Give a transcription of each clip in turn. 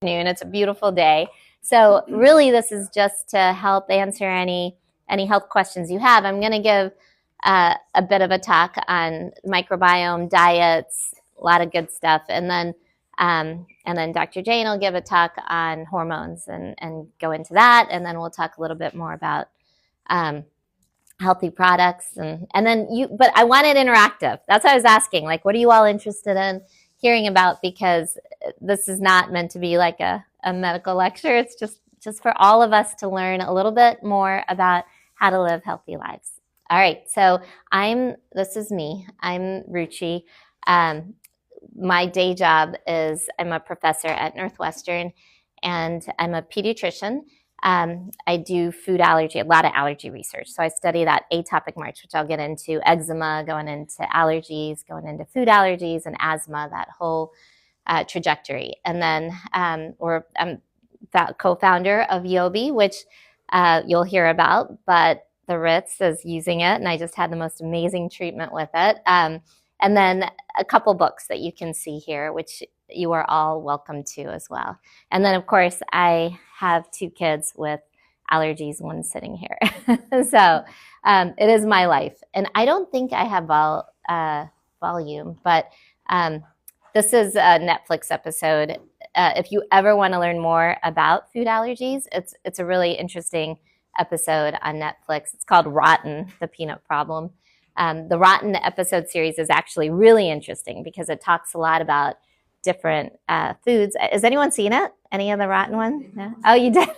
afternoon. It's a beautiful day. So really this is just to help answer any health questions you have. I'm going to give a bit of a talk on microbiome, diets, a lot of good stuff. And then Dr. Jain will give a talk on hormones and go into that. And then we'll talk a little bit more about healthy products. And then but I want it interactive. That's what I was asking. Like, what are you all interested in hearing about? Because this is not meant to be like a medical lecture. It's just for all of us to learn a little bit more about how to live healthy lives. All right, so this is me. I'm Ruchi. My day job is I'm a professor at Northwestern, and I'm a pediatrician. I do food allergy, a lot of allergy research. So I study that atopic march, which I'll get into, eczema, going into allergies, going into food allergies and asthma, that whole trajectory. And then I'm co-founder of Yobee, which you'll hear about, but the Ritz is using it, and I just had the most amazing treatment with it. And then a couple books that you can see here, which you are all welcome to as well. And then, of course, I have 2 kids with allergies, one sitting here. So it is my life. And I don't think I have volume, but this is a Netflix episode. If you ever want to learn more about food allergies, it's a really interesting episode on Netflix. It's called Rotten, the Peanut Problem. The Rotten episode series is actually really interesting because it talks a lot about different foods. Has anyone seen it? Any of the Rotten ones? No? Oh, you did?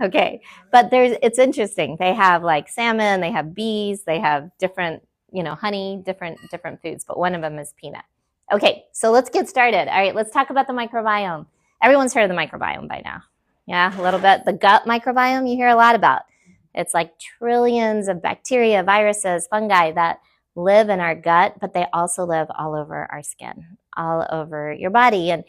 Okay. But it's interesting. They have like salmon, they have bees, they have different, honey, different foods, but one of them is peanut. Okay, so let's get started. All right, let's talk about the microbiome. Everyone's heard of the microbiome by now. Yeah, a little bit. The gut microbiome, you hear a lot about. It's like trillions of bacteria, viruses, fungi that live in our gut, but they also live all over our skin, all over your body. And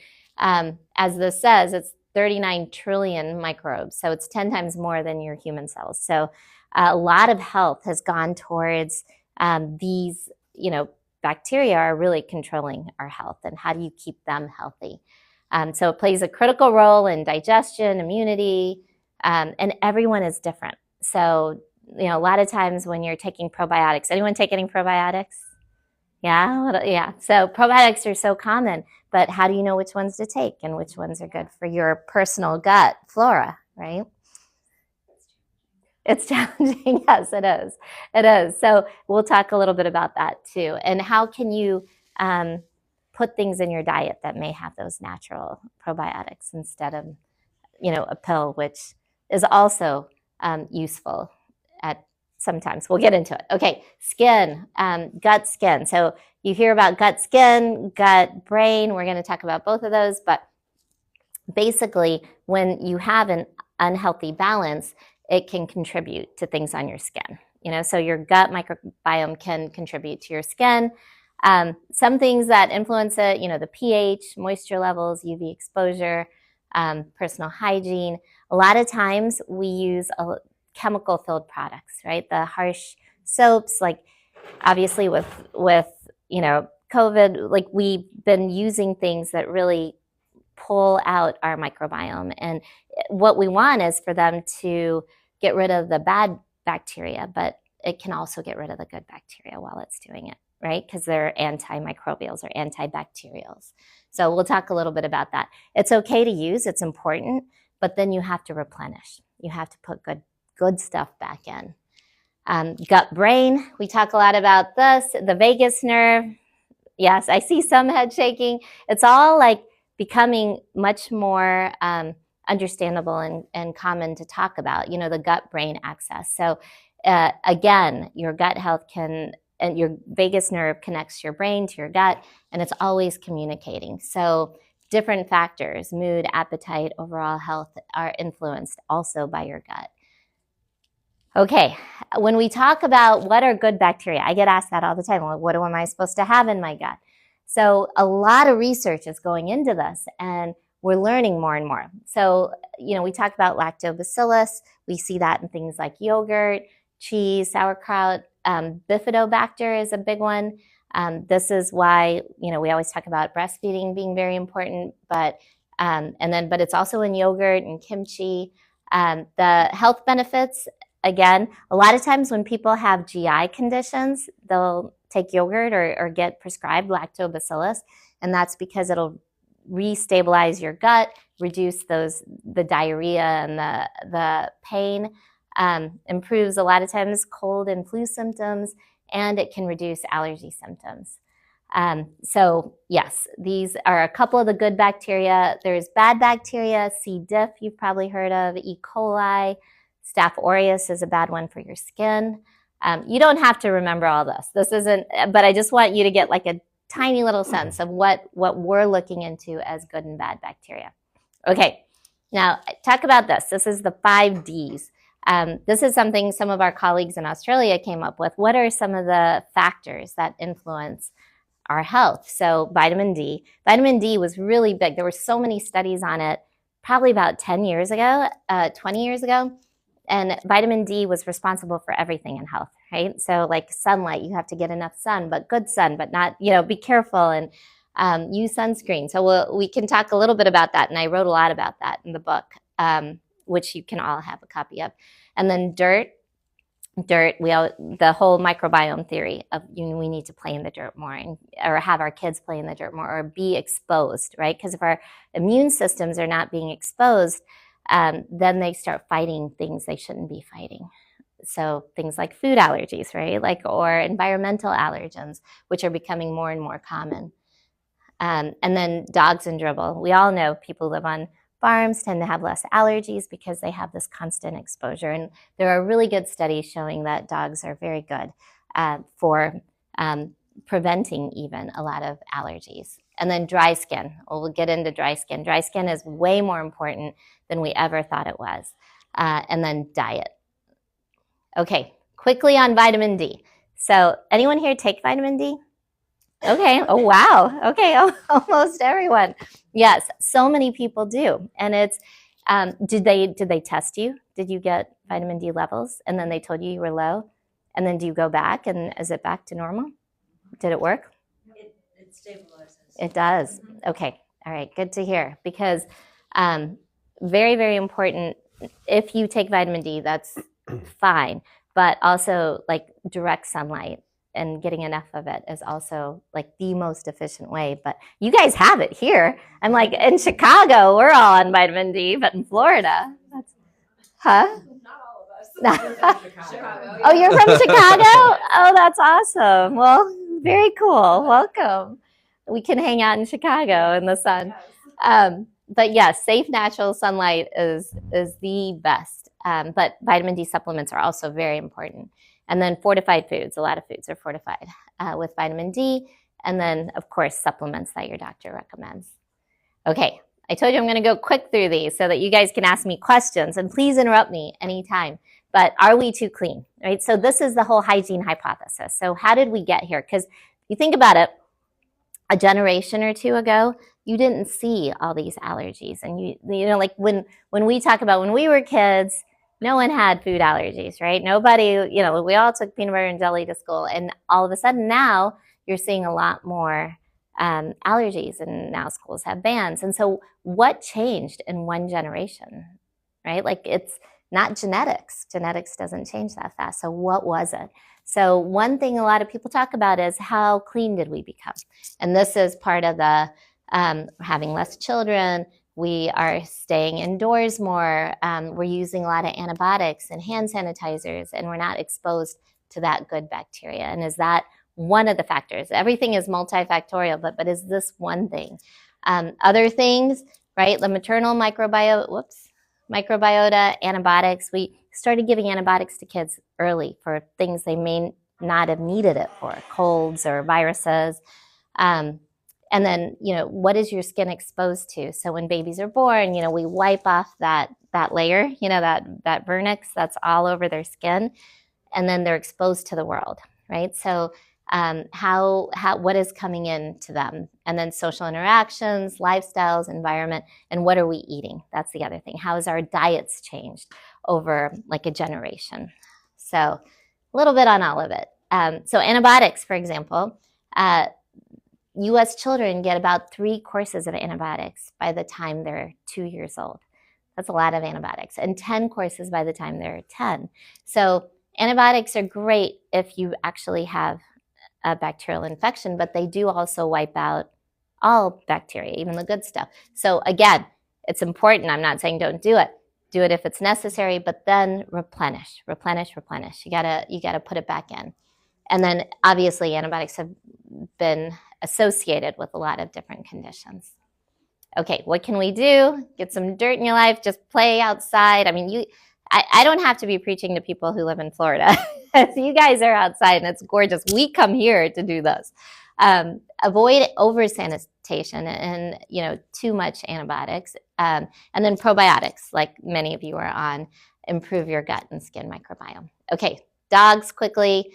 as this says, it's 39 trillion microbes. So it's 10 times more than your human cells. So a lot of health has gone towards these, bacteria are really controlling our health, and how do you keep them healthy? So it plays a critical role in digestion, immunity, and everyone is different. So, a lot of times when you're taking probiotics, anyone take any probiotics? Yeah. So probiotics are so common, but how do you know which ones to take and which ones are good for your personal gut flora, right? It's challenging. Yes, it is. It is. So we'll talk a little bit about that too. And how can you put things in your diet that may have those natural probiotics instead of, a pill, which is also useful at sometimes. We'll get into it. Okay, skin, gut, skin. So you hear about gut, skin, gut, brain. We're going to talk about both of those. But basically, when you have an unhealthy balance, it can contribute to things on your skin. So your gut microbiome can contribute to your skin. Some things that influence it, the pH, moisture levels, UV exposure, personal hygiene. A lot of times we use chemical-filled products, right? The harsh soaps, like obviously with COVID, like we've been using things that really pull out our microbiome. And what we want is for them to get rid of the bad bacteria, but it can also get rid of the good bacteria while it's doing it, right? Because they're antimicrobials or antibacterials. So we'll talk a little bit about that. It's okay to use, it's important, but then you have to replenish. You have to put good stuff back in. Gut brain, we talk a lot about this. The vagus nerve, yes, I see some head shaking. It's all like becoming much more understandable and common to talk about, the gut-brain axis. So again, your gut health and your vagus nerve connects your brain to your gut, and it's always communicating. So different factors, mood, appetite, overall health, are influenced also by your gut. Okay, when we talk about what are good bacteria, I get asked that all the time. Well, what am I supposed to have in my gut? So a lot of research is going into this, and we're learning more and more. So, we talk about lactobacillus. We see that in things like yogurt, cheese, sauerkraut. Bifidobacter is a big one. This is why, we always talk about breastfeeding being very important, but But it's also in yogurt and kimchi. The health benefits, again, a lot of times when people have GI conditions, they'll take yogurt or get prescribed lactobacillus, and that's because it'll restabilize your gut, reduce the diarrhea and the pain, improves a lot of times cold and flu symptoms, and it can reduce allergy symptoms. So yes, these are a couple of the good bacteria. There's bad bacteria, C. diff you've probably heard of, E. coli, Staph aureus is a bad one for your skin. You don't have to remember all this. This isn't, but I just want you to get like a tiny little sense of what we're looking into as good and bad bacteria. Okay, now talk about this. This is the 5 Ds. This is something some of our colleagues in Australia came up with. What are some of the factors that influence our health? So vitamin D. Vitamin D was really big. There were so many studies on it probably about 10 years ago, 20 years ago. And vitamin D was responsible for everything in health, right? So like sunlight, you have to get enough sun, but good sun, but not, be careful and use sunscreen. So we can talk a little bit about that. And I wrote a lot about that in the book, which you can all have a copy of. And then dirt, the whole microbiome theory of we need to play in the dirt more or have our kids play in the dirt more or be exposed, right? Because if our immune systems are not being exposed, then they start fighting things they shouldn't be fighting. So things like food allergies, right? Or environmental allergens, which are becoming more and more common. And then dogs and dribble. We all know people live on farms tend to have less allergies because they have this constant exposure. And there are really good studies showing that dogs are very good for preventing even a lot of allergies. And then dry skin. We'll get into dry skin. Dry skin is way more important than we ever thought it was. And then diet. Okay, quickly on vitamin D. So anyone here take vitamin D? Okay. Oh, wow. Okay. Almost everyone. Yes. So many people do. And it's, did they test you? Did you get vitamin D levels? And then they told you were low? And then do you go back and is it back to normal? Did it work? It stabilizes. It does. Okay. All right. Good to hear. Because very, very important. If you take vitamin D, that's fine. But also like direct sunlight and getting enough of it is also like the most efficient way. But you guys have it here. I'm like, in Chicago, we're all on vitamin D, but in Florida, huh? Not all of us. Chicago. Oh, you're from Chicago? Oh, that's awesome. Well, very cool. Welcome. We can hang out in Chicago in the sun. But yes, safe natural sunlight is the best. But vitamin D supplements are also very important. And then fortified foods. A lot of foods are fortified with vitamin D. And then, of course, supplements that your doctor recommends. Okay, I told you I'm going to go quick through these so that you guys can ask me questions. And please interrupt me anytime. But are we too clean, right? So this is the whole hygiene hypothesis. So how did we get here? Because you think about it, a generation or two ago, you didn't see all these allergies. And like when we talk about when we were kids, no one had food allergies, right? Nobody, we all took peanut butter and jelly to school. And all of a sudden now you're seeing a lot more allergies and now schools have bans. And so what changed in one generation, right? Like it's not genetics. Genetics doesn't change that fast. So what was it? So one thing a lot of people talk about is how clean did we become? And this is part of the having less children. We are staying indoors more. We're using a lot of antibiotics and hand sanitizers, and we're not exposed to that good bacteria. And is that one of the factors? Everything is multifactorial, but is this one thing? Other things, right? The maternal microbiota, antibiotics. We started giving antibiotics to kids early for things they may not have needed it for, colds or viruses. And then, what is your skin exposed to? So when babies are born, we wipe off that layer, that vernix that's all over their skin, and then they're exposed to the world, right? So what is coming in to them? And then social interactions, lifestyles, environment, and what are we eating? That's the other thing. How has our diets changed over like a generation? So a little bit on all of it. So antibiotics, for example, US children get about 3 courses of antibiotics by the time they're 2 years old. That's a lot of antibiotics, and 10 courses by the time they're 10. So antibiotics are great if you actually have a bacterial infection, but they do also wipe out all bacteria, even the good stuff. So again, it's important. I'm not saying don't do it. Do it if it's necessary, but then replenish. You gotta put it back in. And then obviously antibiotics have been associated with a lot of different conditions. Okay, what can we do? Get some dirt in your life, just play outside. I mean, I don't have to be preaching to people who live in Florida. You guys are outside and it's gorgeous. We come here to do this. Avoid over sanitation and too much antibiotics, and then probiotics, like many of you are on, improve your gut and skin microbiome. Okay, dogs quickly.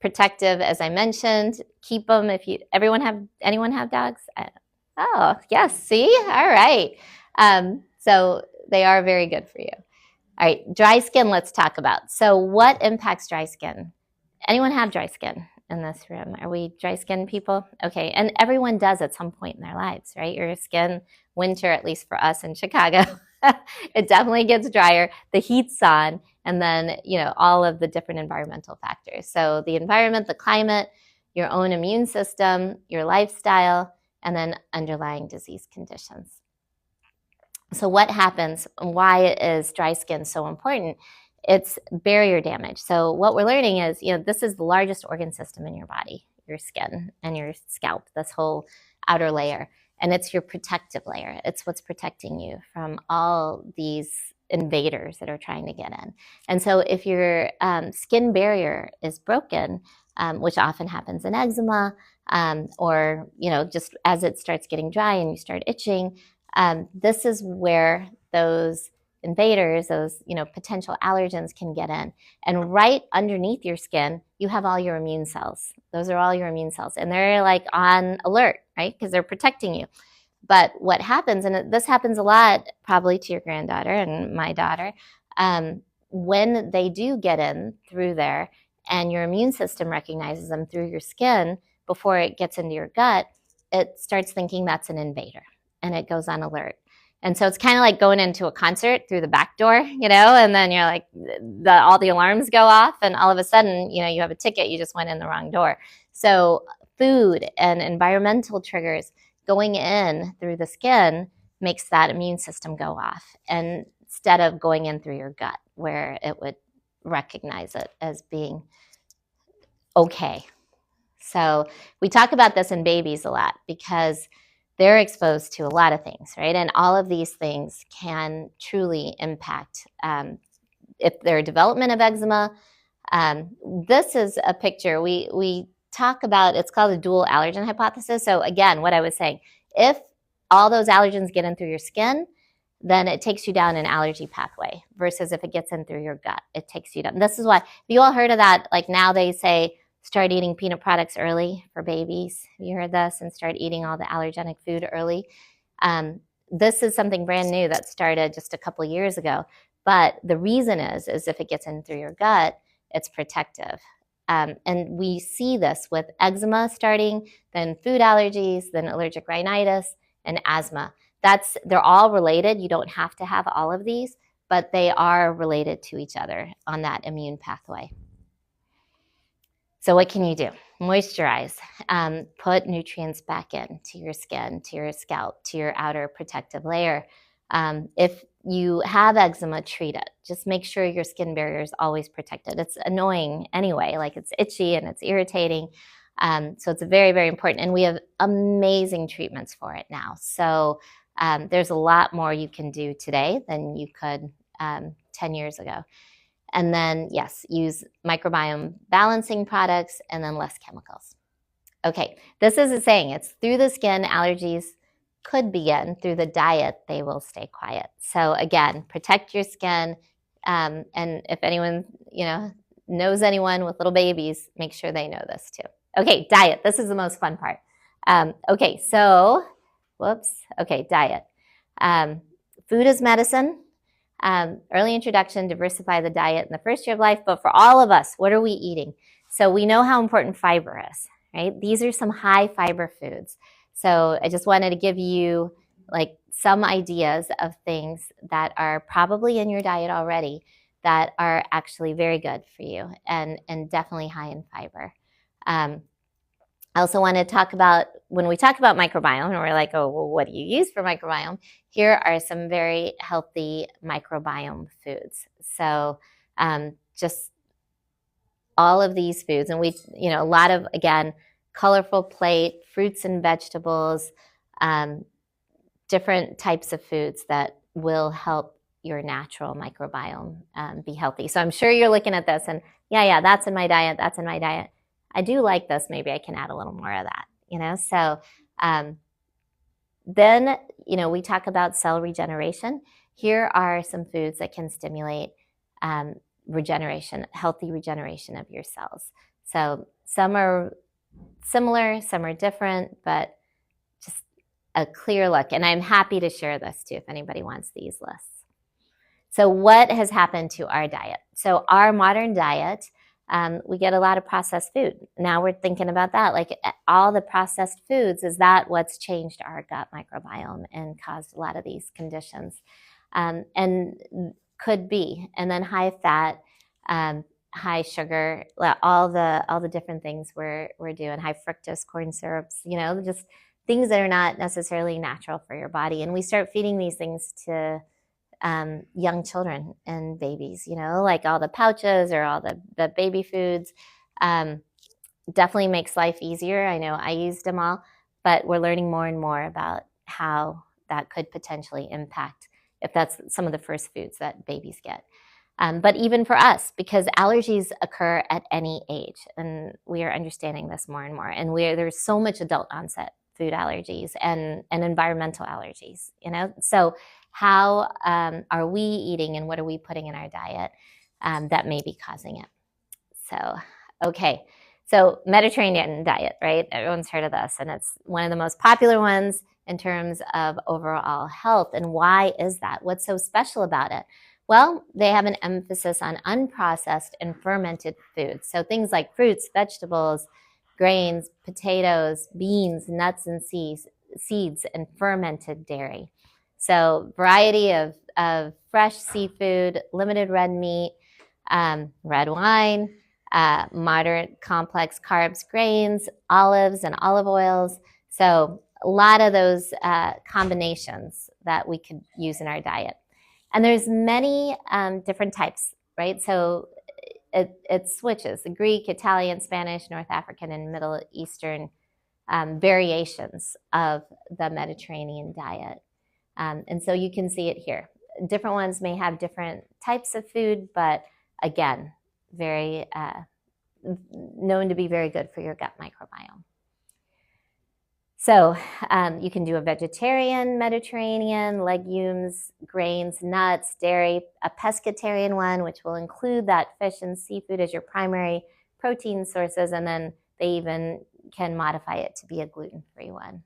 Protective, as I mentioned. Keep them. Anyone have dogs? Oh, yes. See, all right. So they are very good for you. All right, dry skin, let's talk about. So what impacts dry skin? Anyone have dry skin in this room? Are we dry skin people? Okay, and everyone does at some point in their lives, right? Your skin, winter, at least for us in Chicago, it definitely gets drier. The heat's on, and then, all of the different environmental factors. So the environment, the climate, your own immune system, your lifestyle, and then underlying disease conditions. So what happens, and why is dry skin so important? It's barrier damage. So what we're learning is, this is the largest organ system in your body, your skin and your scalp, this whole outer layer. And it's your protective layer. It's what's protecting you from all these invaders that are trying to get in. And so if your skin barrier is broken, which often happens in eczema, or, just as it starts getting dry and you start itching, this is where those invaders, those potential allergens can get in. And right underneath your skin, you have all your immune cells. Those are all your immune cells. And they're like on alert, right? Because they're protecting you. But what happens, and this happens a lot probably to your granddaughter and my daughter, when they do get in through there and your immune system recognizes them through your skin before it gets into your gut, it starts thinking that's an invader and it goes on alert. And so it's kind of like going into a concert through the back door, and then you're like, all the alarms go off and all of a sudden, you have a ticket, you just went in the wrong door. So food and environmental triggers going in through the skin makes that immune system go off, and instead of going in through your gut where it would recognize it as being okay. So we talk about this in babies a lot because they're exposed to a lot of things, right? And all of these things can truly impact if their development of eczema. This is a picture we talk about. It's called the dual allergen hypothesis. So again, what I was saying, if all those allergens get in through your skin, then it takes you down an allergy pathway versus if it gets in through your gut, it takes you down. This is why, have you all heard of that? Like now they say, start eating peanut products early for babies. Have you heard this? And start eating all the allergenic food early. This is something brand new that started just a couple years ago. But the reason is if it gets in through your gut, it's protective. And we see this with eczema starting, then food allergies, then allergic rhinitis, and asthma. They're all related. You don't have to have all of these, but they are related to each other on that immune pathway. So what can you do? Moisturize. Put nutrients back in to your skin, to your scalp, to your outer protective layer. If you have eczema, treat it. Just make sure your skin barrier is always protected. It's annoying anyway, like it's itchy and it's irritating. So it's very, very important. And we have amazing treatments for it now. So there's a lot more you can do today than you could 10 years ago. And then, yes, use microbiome balancing products and then less chemicals. Okay, this is a saying. It's through the skin, allergies could begin. Through the diet, they will stay quiet. So again, protect your skin. And if anyone, knows anyone with little babies, make sure they know this too. Okay, diet. This is the most fun part. Diet. Food is medicine. Early introduction, diversify the diet in the first year of life. But for all of us, what are we eating? So we know how important fiber is, right? These are some high fiber foods. So I just wanted to give you like some ideas of things that are probably in your diet already that are actually very good for you and definitely high in fiber. I also want to talk about, when we talk about microbiome, and we're like, oh, well, what do you use for microbiome? Here are some very healthy microbiome foods. So just all of these foods, and we, a lot of, again, colorful plate, fruits and vegetables, different types of foods that will help your natural microbiome be healthy. So I'm sure you're looking at this and, yeah, that's in my diet, that's in my diet. I do like this, maybe I can add a little more of that, So then, we talk about cell regeneration. Here are some foods that can stimulate regeneration, healthy regeneration of your cells. So some are similar, some are different, but just a clear look. And I'm happy to share this too if anybody wants these lists. So what has happened to our diet? So our modern diet, we get a lot of processed food. Now we're thinking about that, like all the processed foods, is that what's changed our gut microbiome and caused a lot of these conditions? And could be. And then high fat, high sugar, all the different things we're doing, high fructose corn syrups, just things that are not necessarily natural for your body. And we start feeding these things to young children and babies, like all the pouches or all the baby foods. Definitely makes life easier. I know I used them all, but we're learning more and more about how that could potentially impact if that's some of the first foods that babies get. But even for us, because allergies occur at any age, and we are understanding this more and more. And there's so much adult onset food allergies and environmental allergies, So how are we eating and what are we putting in our diet that may be causing it? So, okay. So Mediterranean diet, right? Everyone's heard of this, and it's one of the most popular ones in terms of overall health. And why is that? What's so special about it? Well, they have an emphasis on unprocessed and fermented foods. So things like fruits, vegetables, grains, potatoes, beans, nuts, and seeds, and fermented dairy. So variety of fresh seafood, limited red meat, red wine, moderate complex carbs, grains, olives, and olive oils. So a lot of those combinations that we could use in our diet. And there's many different types, right? So it switches, the Greek, Italian, Spanish, North African, and Middle Eastern variations of the Mediterranean diet. And so you can see it here. Different ones may have different types of food, but again, very known to be very good for your gut microbiome. So you can do a vegetarian Mediterranean, legumes, grains, nuts, dairy, a pescatarian one, which will include that fish and seafood as your primary protein sources, and then they even can modify it to be a gluten-free one.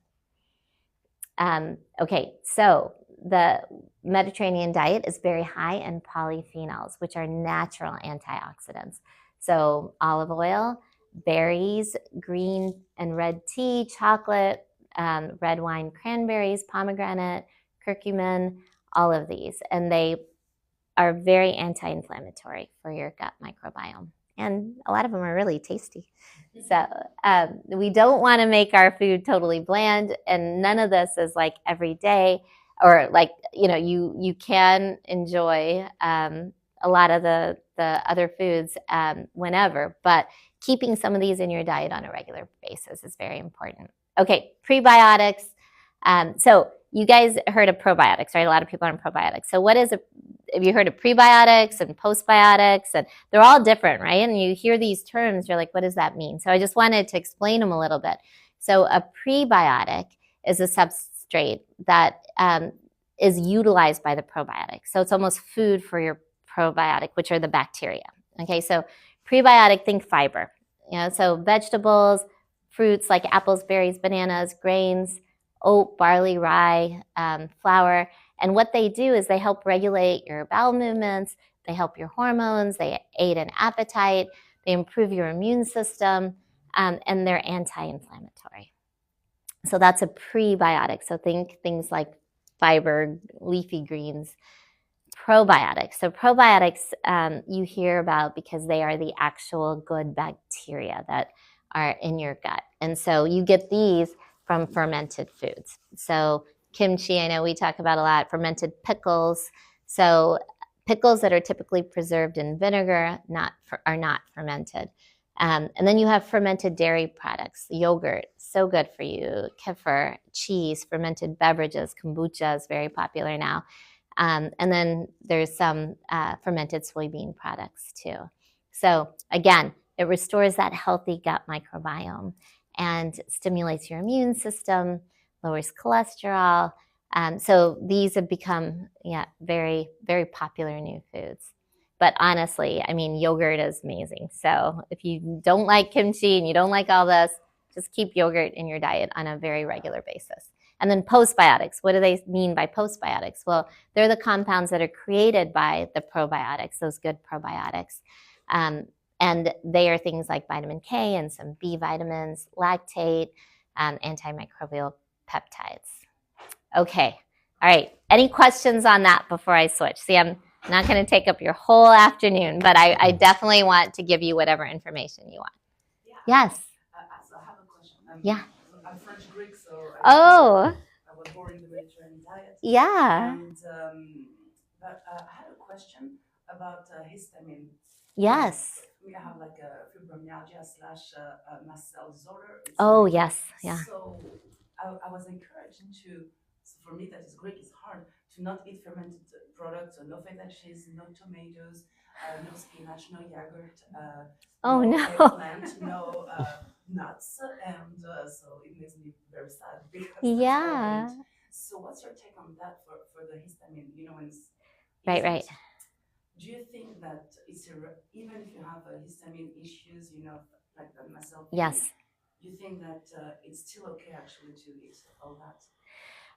Okay, so the Mediterranean diet is very high in polyphenols, which are natural antioxidants. So olive oil, berries, green and red tea, chocolate, red wine, cranberries, pomegranate, curcumin, all of these. And they are very anti-inflammatory for your gut microbiome. And a lot of them are really tasty. So we don't want to make our food totally bland, and none of this is like every day, or like, you can enjoy a lot of the other foods whenever, but keeping some of these in your diet on a regular basis is very important. Okay, prebiotics. So you guys heard of probiotics, right? A lot of people are on probiotics. So have you heard of prebiotics and postbiotics? And they're all different, right? And you hear these terms, you're like, what does that mean? So I just wanted to explain them a little bit. So a prebiotic is a substrate that is utilized by the probiotic. So it's almost food for your probiotic, which are the bacteria. Okay, so prebiotic, think fiber. So vegetables, fruits like apples, berries, bananas, grains, oat, barley, rye, flour. And what they do is they help regulate your bowel movements, they help your hormones, they aid in appetite, they improve your immune system, and they're anti-inflammatory. So that's a prebiotic. So think things like fiber, leafy greens. Probiotics. So probiotics you hear about because they are the actual good bacteria that are in your gut. And so you get these from fermented foods. So kimchi, I know we talk about a lot, fermented pickles. So pickles that are typically preserved in vinegar are not fermented. And then you have fermented dairy products, yogurt, so good for you, kefir, cheese, fermented beverages, kombucha is very popular now. And then there's some fermented soybean products too. So again, it restores that healthy gut microbiome and stimulates your immune system, lowers cholesterol. So these have become, very, very popular new foods. But honestly, I mean, yogurt is amazing. So if you don't like kimchi and you don't like all this, just keep yogurt in your diet on a very regular basis. And then postbiotics. What do they mean by postbiotics? Well, they're the compounds that are created by the probiotics, those good probiotics. And they are things like vitamin K and some B vitamins, lactate, antimicrobial peptides. Okay. All right. Any questions on that before I switch? See, I'm not going to take up your whole afternoon, but I definitely want to give you whatever information you want. Yeah. Yes. So I have a question. I'm French Greek, so I was born in the Mediterranean diet. Yeah. And but I had a question about histamine. Yes. I have like a fibromyalgia / mast cell disorder. Yes. Yeah. So I was encouraged to. So for me, that is Greek. It's hard to not eat fermented products. So no feta cheese, no tomatoes, no spinach, no yogurt. No eggplant, no nuts, and so it makes me very sad because yeah. So what's your take on that for the histamine? When it's right. Do you think that even if you have histamine issues, like the myself? Yes. You think that it's still okay actually to eat all that?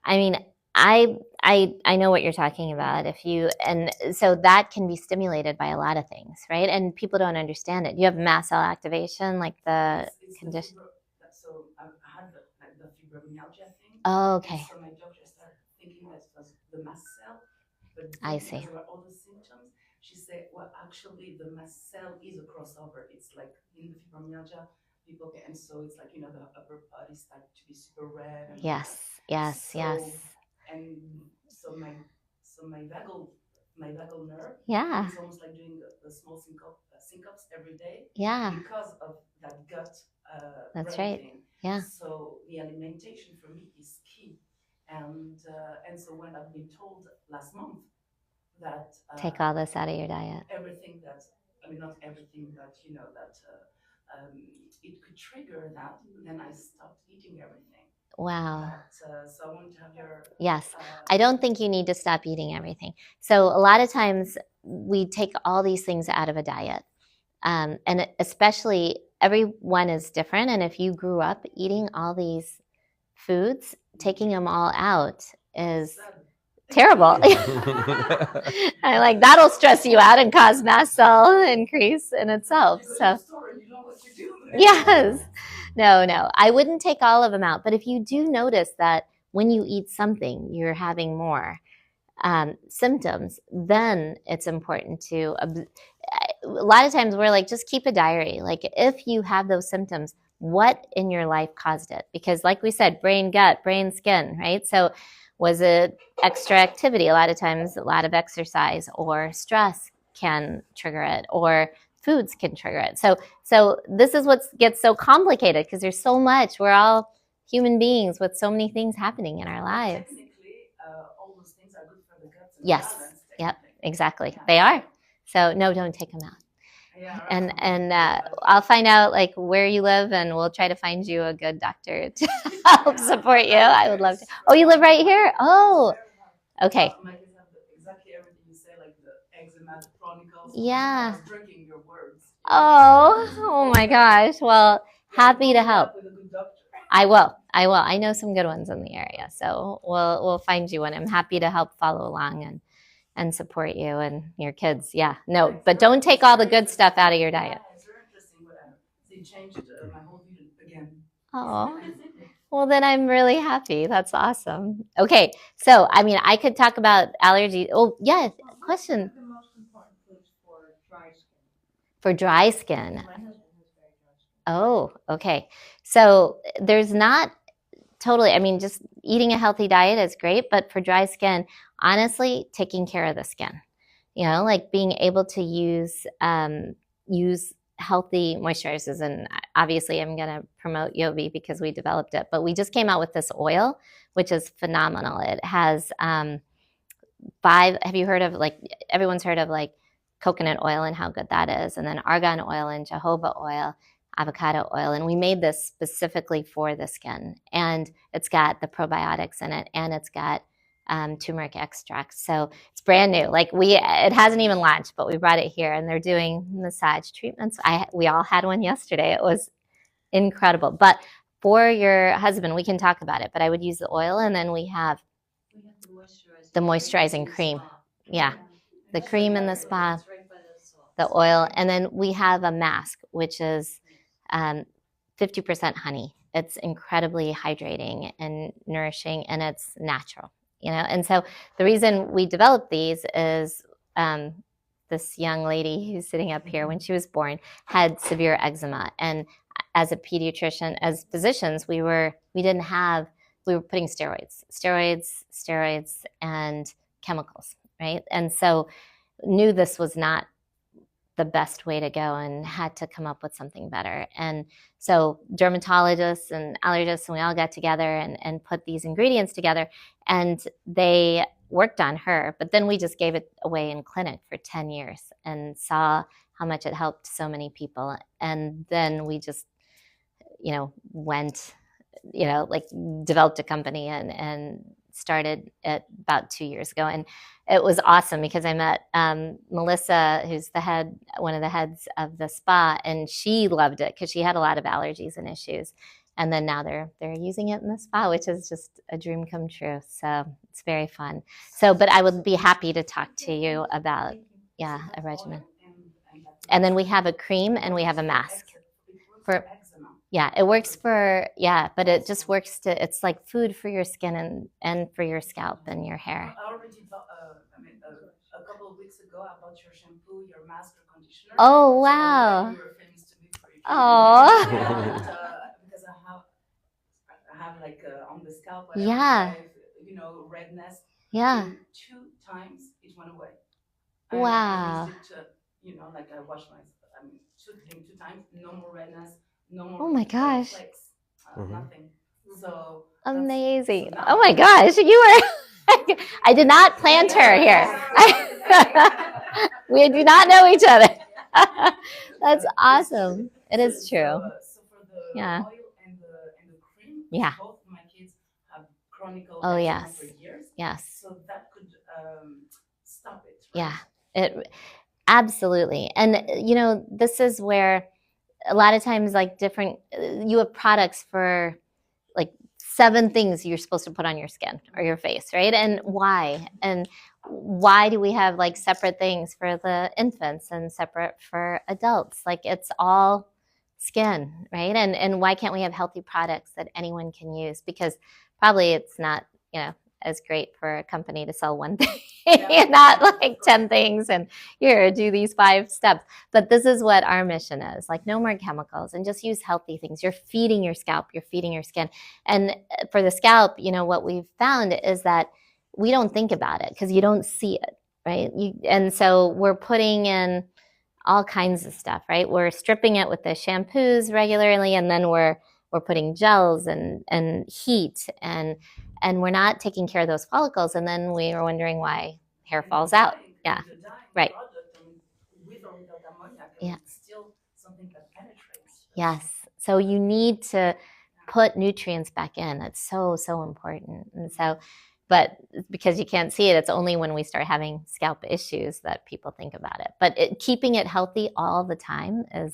I mean, I know what you're talking about. And so that can be stimulated by a lot of things, right? And people don't understand it. You have mast cell activation, like the condition. So I had the fibromyalgia thing. Oh, okay. So my doctor started thinking that it was the mast cell, but I see. There were all the symptoms. She said, well, actually, the mast cell is a crossover. It's like in the fibromyalgia, people get, and so it's like the upper body started to be super red. And yes. And so my vagal nerve. Yeah. It's almost like doing the small syncops every day. Yeah. Because of that gut. That's right. Thing. Yeah. So the alimentation for me is key, and so when I've been told last month that take all this out of your diet. Everything that not everything, but that it could trigger that, then I stopped eating everything. Wow. But, so I want to have your. Yes. I don't think you need to stop eating everything. So a lot of times we take all these things out of a diet. And especially everyone is different. And if you grew up eating all these foods, taking them all out is terrible. I'm like, that'll stress you out and cause mast cell increase in itself. So yes. No. I wouldn't take all of them out. But if you do notice that when you eat something, you're having more symptoms, then it's important to, a lot of times we're like, just keep a diary. Like if you have those symptoms, what in your life caused it? Because like we said, brain, gut, brain, skin, right? So was it extra activity? A lot of times, a lot of exercise or stress can trigger it, or foods can trigger it. So this is what gets so complicated because there's so much. We're all human beings with so many things happening in our lives. Technically, all those things are good for the gut. Yes. Balance, yep. Exactly. Yeah. They are. So no, don't take them out. Yeah, right. And I'll find out like where you live, and we'll try to find you a good doctor to help support you. I would love to. Oh, you live right here? Oh, okay. My kids have exactly everything you say, like the eczema, the chronicles. Yeah. I was drinking your words. Oh my gosh. Well, happy to help. With a good doctor. I will. I know some good ones in the area, so we'll find you one. I'm happy to help follow along and support you and your kids. Yeah, no, but don't take all the good stuff out of your diet. It's very interesting. They changed my whole view Oh, well, then I'm really happy. That's awesome. Okay, so I mean, I could talk about allergies. Oh, yeah, question. What are the most important foods for dry skin? For dry skin. My husband has very dry skin. Oh, okay. So there's not totally, I mean, just eating a healthy diet is great, but for dry skin, honestly, taking care of the skin, like being able to use healthy moisturizers. And obviously, I'm going to promote Yobee because we developed it, but we just came out with this oil, which is phenomenal. It has have you heard of everyone's heard of coconut oil and how good that is, and then argan oil and jojoba oil, avocado oil, and we made this specifically for the skin, and it's got the probiotics in it, and it's got turmeric extract. So it's brand new. It hasn't even launched, but we brought it here, and they're doing massage treatments. We all had one yesterday. It was incredible. But for your husband, we can talk about it. But I would use the oil, and then we have the moisturizing cream. Yeah, the cream in the spa, the oil, and then we have a mask, which is 50% honey. It's incredibly hydrating and nourishing, and it's natural, And so the reason we developed these is this young lady who's sitting up here, when she was born, had severe eczema, and as a pediatrician, as physicians, we were putting steroids, and chemicals, right? And so knew this was not the best way to go and had to come up with something better. And so dermatologists and allergists, and we all got together and put these ingredients together, and they worked on her. But then we just gave it away in clinic for 10 years and saw how much it helped so many people. And then we just, went, developed a company and started it about 2 years ago. And it was awesome because I met Melissa, who's one of the heads of the spa, and she loved it because she had a lot of allergies and issues. And then now they're using it in the spa, which is just a dream come true. So it's very fun. So, but I would be happy to talk to you about, a regimen. And then we have a cream and we have a mask. It works but it just works it's like food for your skin and for your scalp and your hair. I already bought, a couple of weeks ago, I bought your shampoo, your mask, your conditioner. Oh, wow. So you were famous to me for it. Oh. Because I have on the scalp, yeah. redness. Yeah. And 2 times it went away. Wow. I used it to, I wash myself. 2 times, no more redness, no more. Oh my gosh. Flakes, nothing. So amazing. Oh my gosh, you were. I did not plant her here. We do not know each other. That's awesome. It is true. So for the oil and the cream, both my kids have chronic eczema for years. Yes. So that could stop it. Right? Yeah. It absolutely. And this is where a lot of times you have products for 7 things you're supposed to put on your skin or your face, right? And why? And why do we have separate things for the infants and separate for adults? It's all skin, right? And why can't we have healthy products that anyone can use? Because probably it's not, as great for a company to sell one thing and not 10 things and here, do these 5 steps. But this is what our mission is, no more chemicals and just use healthy things. You're feeding your scalp, you're feeding your skin. And for the scalp, what we've found is that we don't think about it because you don't see it, right? And so we're putting in all kinds of stuff, right? We're stripping it with the shampoos regularly, and then we're putting gels and heat, and we're not taking care of those follicles, and then we are wondering why hair falls out. Yeah, right. With or without ammonia, it's still something that penetrates. Yes, so you need to put nutrients back in. That's so important. And so, but because you can't see it, it's only when we start having scalp issues that people think about it. But keeping it healthy all the time is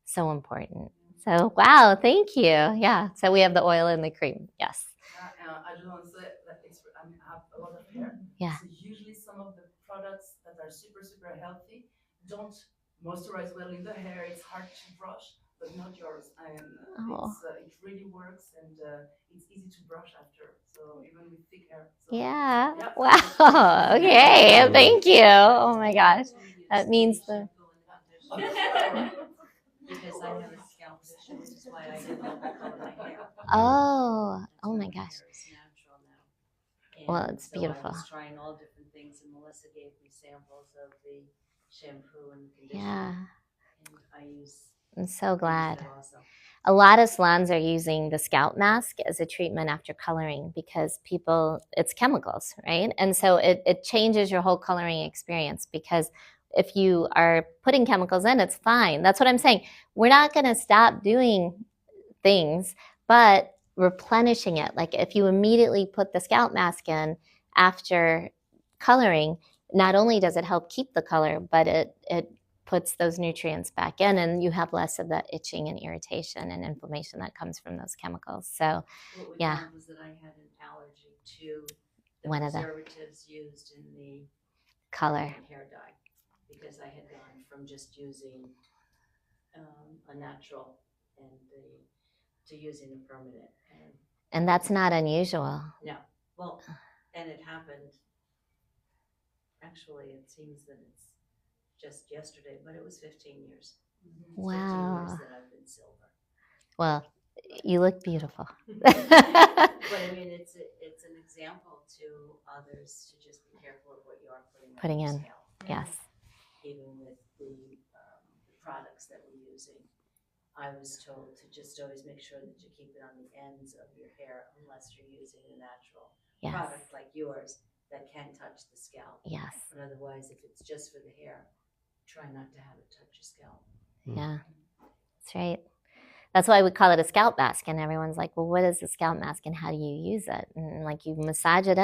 so important. So, wow, thank you. Yeah, so we have the oil and the cream. Yes. I just want to say that I have a lot of hair. Yeah. So usually some of the products that are super, super healthy don't moisturize well in the hair. It's hard to brush. but not yours. And Oh. it really works, and it's easy to brush after. So even with thick hair. So, Yeah. yeah. Wow. Okay. Thank you. Oh my gosh. That means the. Because I have a scalp issue, which is why I didn't color my hair. Oh. Oh my My gosh. hair is natural now. Well, And it's so beautiful. I was trying all different things, and Melissa gave me samples of the shampoo and conditioner. Yeah. And I use. I'm so glad. It also. A lot of salons are using the scalp mask as a treatment after coloring because it's chemicals, right? And so it changes your whole coloring experience because if you are putting chemicals in, it's fine. That's what I'm saying. We're not going to stop doing things, but replenishing it. Like if you immediately put the scalp mask in after coloring, not only does it help keep the color, but it puts those nutrients back in, and you have less of that itching and irritation and inflammation that comes from those chemicals. So what we yeah. found was that I had an allergy to the One of the preservatives used in the color hair dye, because I had gone from just using a natural and to using a permanent. And that's not unusual. No. Well, and it happened. Actually, it seems that it's just yesterday, but it was 15 years. Wow. 15 years that I've been silver. Well, you look beautiful. But I mean, it's an example to others to just be careful of what you are putting on your scalp. Yes. Even with the products that we're using, I was told to just always make sure that you keep it on the ends of your hair unless you're using a natural product like yours that can touch the scalp. Yes. But otherwise, if it's just for the hair, try not to have it touch your scalp. Yeah, that's right. That's why we call it a scalp mask. And everyone's like, well, what is a scalp mask and how do you use it? And like you massage it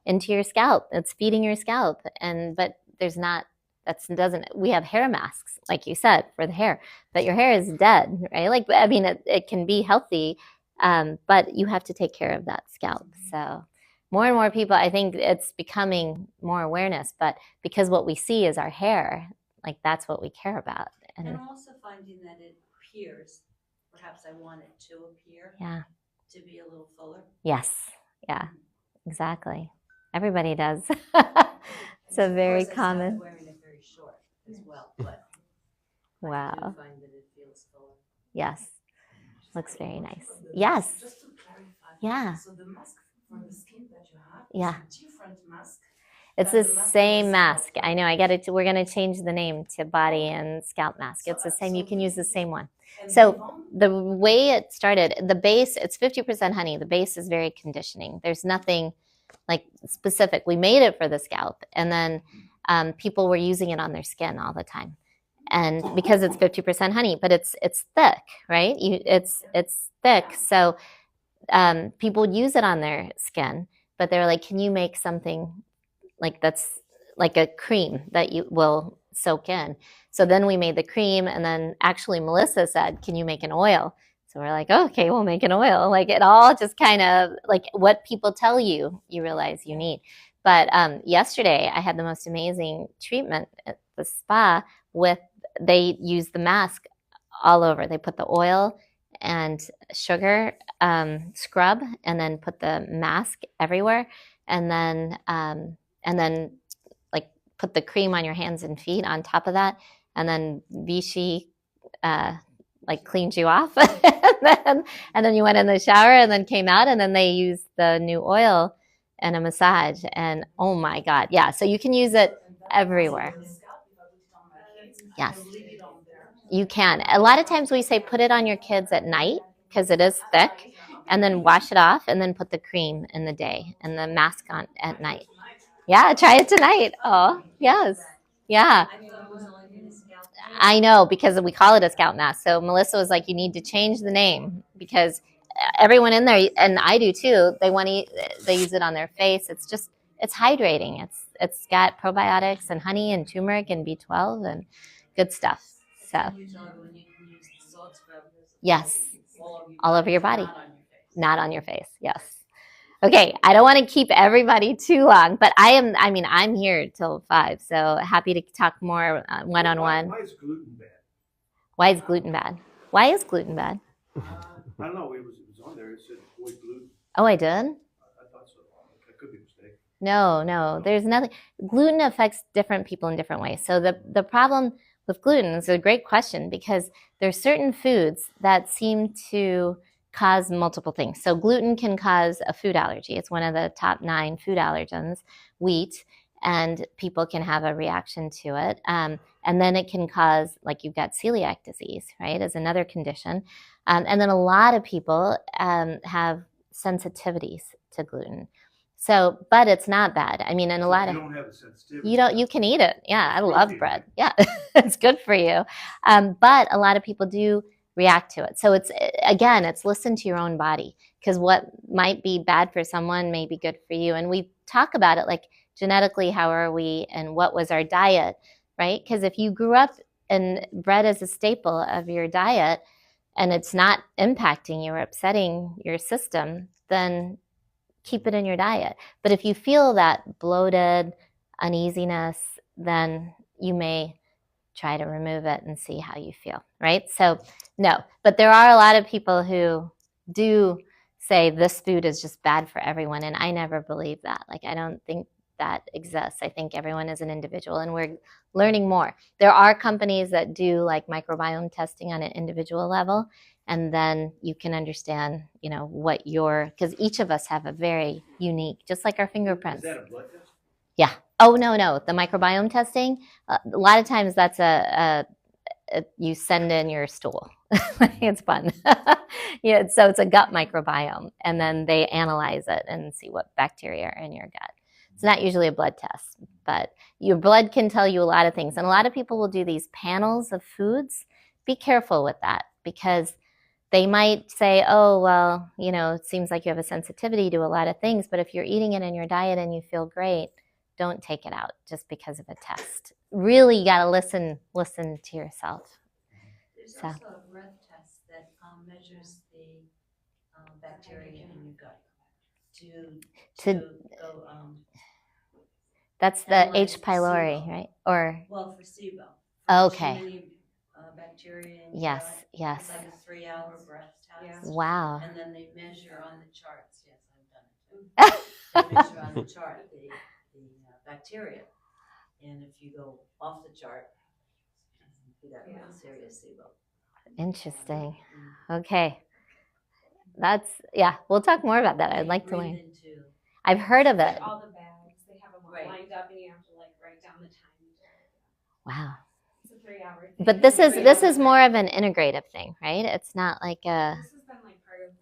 into your scalp. It's feeding your scalp. But there's not, we have hair masks, like you said, for the hair, but your hair is dead, right? Like, I mean, it can be healthy, but you have to take care of that scalp. So more and more people, I think it's becoming more awareness, but because what we see is our hair, like that's what we care about. And I'm also finding that it appears, perhaps I want it to appear, to be a little fuller. Yes, yeah, exactly. Everybody does. It's a very common. I'm wearing it very short as well, but wow. I do find that it feels fuller. Yes, looks very nice. Yes. Just to clarify. Yeah. So the mask for the skin that you have is a different mask. It's the same mask. I know. I got it. We're going to change the name to body and scalp mask. It's the same. You can use the same one. So the way it started, the base, it's 50% honey. The base is very conditioning. There's nothing like specific. We made it for the scalp, and then people were using it on their skin all the time. And because it's 50% honey, but it's thick, right? It's thick. So people would use it on their skin, but they're like, can you make something like that's like a cream that you will soak in? So then we made the cream, and then actually Melissa said, can you make an oil? So we're like, oh, okay, we'll make an oil. Like it all just kind of like what people tell you, you realize you need. But yesterday I had the most amazing treatment at the spa they used the mask all over. They put the oil and sugar scrub and then put the mask everywhere. And then like put the cream on your hands and feet on top of that. And then Vichy like cleaned you off. and then you went in the shower and then came out, and then they used the new oil and a massage. And oh my God. Yeah. So you can use it everywhere. Yes. You can. A lot of times we say put it on your kids at night because it is thick, and then wash it off, and then put the cream in the day and the mask on at night. Yeah, try it tonight. Oh, yes. Yeah. I know, because we call it a scalp mask. So Melissa was like, you need to change the name, because everyone in there, and I do too, they use it on their face. It's hydrating. It's got probiotics and honey and turmeric and B12 and good stuff. So yes, all over your body, not on your face. Yes. Okay, I don't want to keep everybody too long, but I'm here till 5, so happy to talk more one-on-one. Why is gluten bad? Why is gluten bad? Why is gluten bad? I don't know. It was on there. It said avoid gluten. Oh, I did? I thought so. I could be mistaken. No, there's nothing. Gluten affects different people in different ways. So the problem with gluten is a great question because there's certain foods that seem to cause multiple things. So gluten can cause a food allergy. It's one of the top 9 food allergens, wheat, and people can have a reaction to it. And then it can cause, like you've got celiac disease, right, as another condition. And then a lot of people have sensitivities to gluten. So, but it's not bad. I mean, in a lot of, you don't have a sensitivity. you can eat it. Yeah, I love bread. Yeah, it's good for you. But a lot of people do react to it. So it's listen to your own body, because what might be bad for someone may be good for you. And we talk about it like genetically, how are we and what was our diet, right? Because if you grew up and bread is a staple of your diet and it's not impacting you or upsetting your system, then keep it in your diet. But if you feel that bloated uneasiness, then you may try to remove it and see how you feel, right? So no, but there are a lot of people who do say this food is just bad for everyone, and I never believe that. Like, I don't think that exists. I think everyone is an individual, and we're learning more. There are companies that do like microbiome testing on an individual level, and then you can understand, what because each of us have a very unique, just like our fingerprints. Is that a blood test? Yeah. Oh, no. The microbiome testing, a lot of times that's you send in your stool. It's fun. Yeah, so it's a gut microbiome, and then they analyze it and see what bacteria are in your gut. It's not usually a blood test, but your blood can tell you a lot of things. And a lot of people will do these panels of foods. Be careful with that, because they might say, oh, well, it seems like you have a sensitivity to a lot of things, but if you're eating it in your diet and you feel great, don't take it out just because of a test. Really, you got to listen to yourself. There's also a breath test that measures the bacteria in your gut to go. That's the H. pylori, right? Or for SIBO. Okay. Bacteria in Yes, gut. yes. It's like a 3-hour breath test. Yeah. Wow. And then they measure on the charts. Yes, I've done it too. They measure on the chart the bacteria, and if you go off the chart, you got really serious SIBO. Interesting. Okay. We'll talk more about that. I'd like to learn. I've heard of it. Like all the bags, they have them all lined up, and you have to write down the time you did it. Wow. It's a 3-hour thing. But this is more of an integrative thing, right? It's not like a. This has been part of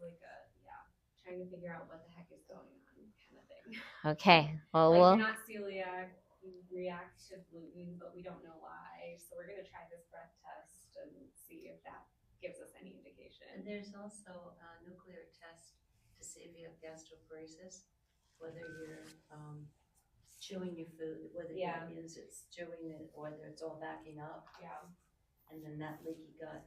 trying to figure out what the heck is going on kind of thing. Okay. Well, you're not celiac, you react to gluten, but we don't know why. So we're gonna try this breath test and see if that gives us any indication. And there's also a nuclear test to see if you have gastroparesis, whether you're chewing your food, whether it means it's chewing it, or whether it's all backing up. Yeah. And then that leaky gut.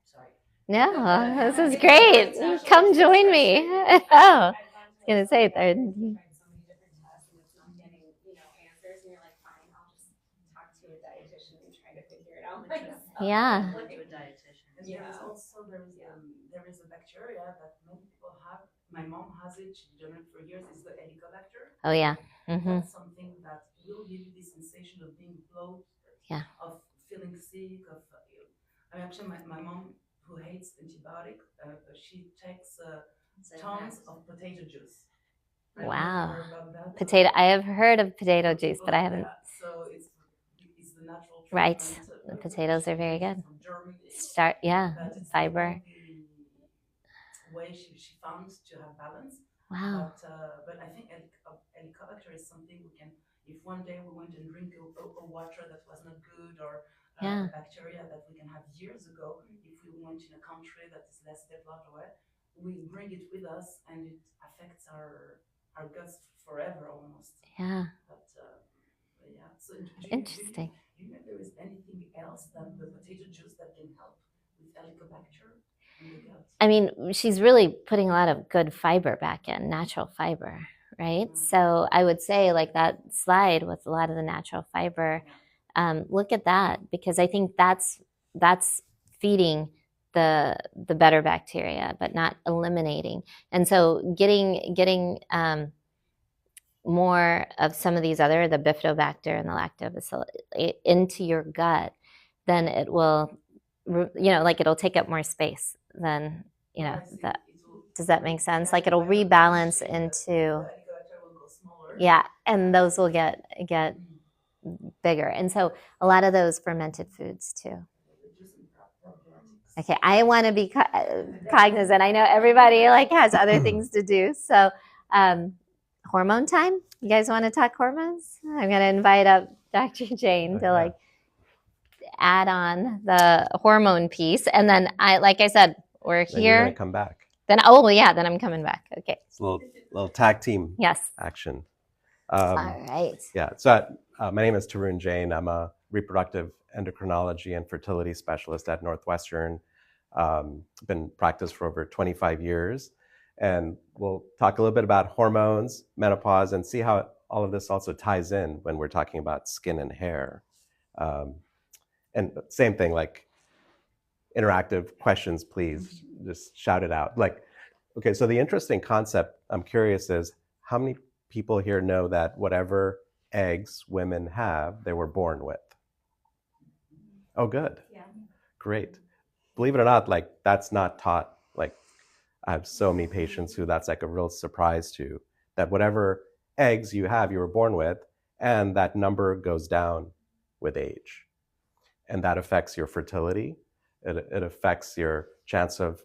Sorry. No, this is great. Come join me. Oh, I was gonna say that. So many different tests, and it's not getting answers, and you're like, fine, I'll just talk to a dietitian and try to figure it out myself. Yeah. Went to a dietitian. There is a bacteria that many people have. My mom has it. She's done it for years. It's the Helicobacter. Oh yeah. Mm-hmm. That's something that will give you the sensation of being bloated, of feeling sick. Actually, my mom, who hates antibiotics, she takes tons of potato juice. Wow. Potato. I have heard of potato juice, but I haven't. So it's the natural treatment. Right. The potatoes are very good. Fiber. The way she found to have balance. Wow. But I think Helicobacter is something we can. If one day we went and drink a water that was not good, or bacteria that we can have years ago, if we went in a country that is less developed, we bring it with us, and it affects our guts forever almost. Yeah. But so interesting. Do you know if there is anything else than the potato juice that can help with Helicobacter in the gut? I mean, she's really putting a lot of good fiber back in, natural fiber, right? Mm-hmm. So I would say that slide with a lot of the natural fiber, look at that, because I think that's feeding the better bacteria, but not eliminating. And so getting more of some of these other, the bifidobacter and the lactobacillus, into your gut, then it will, like it'll take up more space than, that. Does that make sense? Like it'll rebalance into, yeah, and those will get bigger. And so a lot of those fermented foods too. Okay, I want to be cognizant. I know everybody has other things to do. So hormone time. You guys want to talk hormones? I'm going to invite up Dr. Jain to add on the hormone piece. And then like I said, we're then here. You're gonna come back. Then then I'm coming back. Okay. It's a little tag team Yes. action. All right. Yeah. So my name is Tarun Jain. I'm a reproductive endocrinology and fertility specialist at Northwestern. Been practiced for over 25 years. And we'll talk a little bit about hormones, menopause, and see how all of this also ties in when we're talking about skin and hair. And same thing, interactive questions, please just shout it out. Okay, so the interesting concept I'm curious is how many people here know that whatever eggs women have, they were born with? Oh, good. Yeah. Great. Believe it or not, that's not taught. I have so many patients who that's a real surprise to, that whatever eggs you have, you were born with, and that number goes down with age. And that affects your fertility. It affects your chance of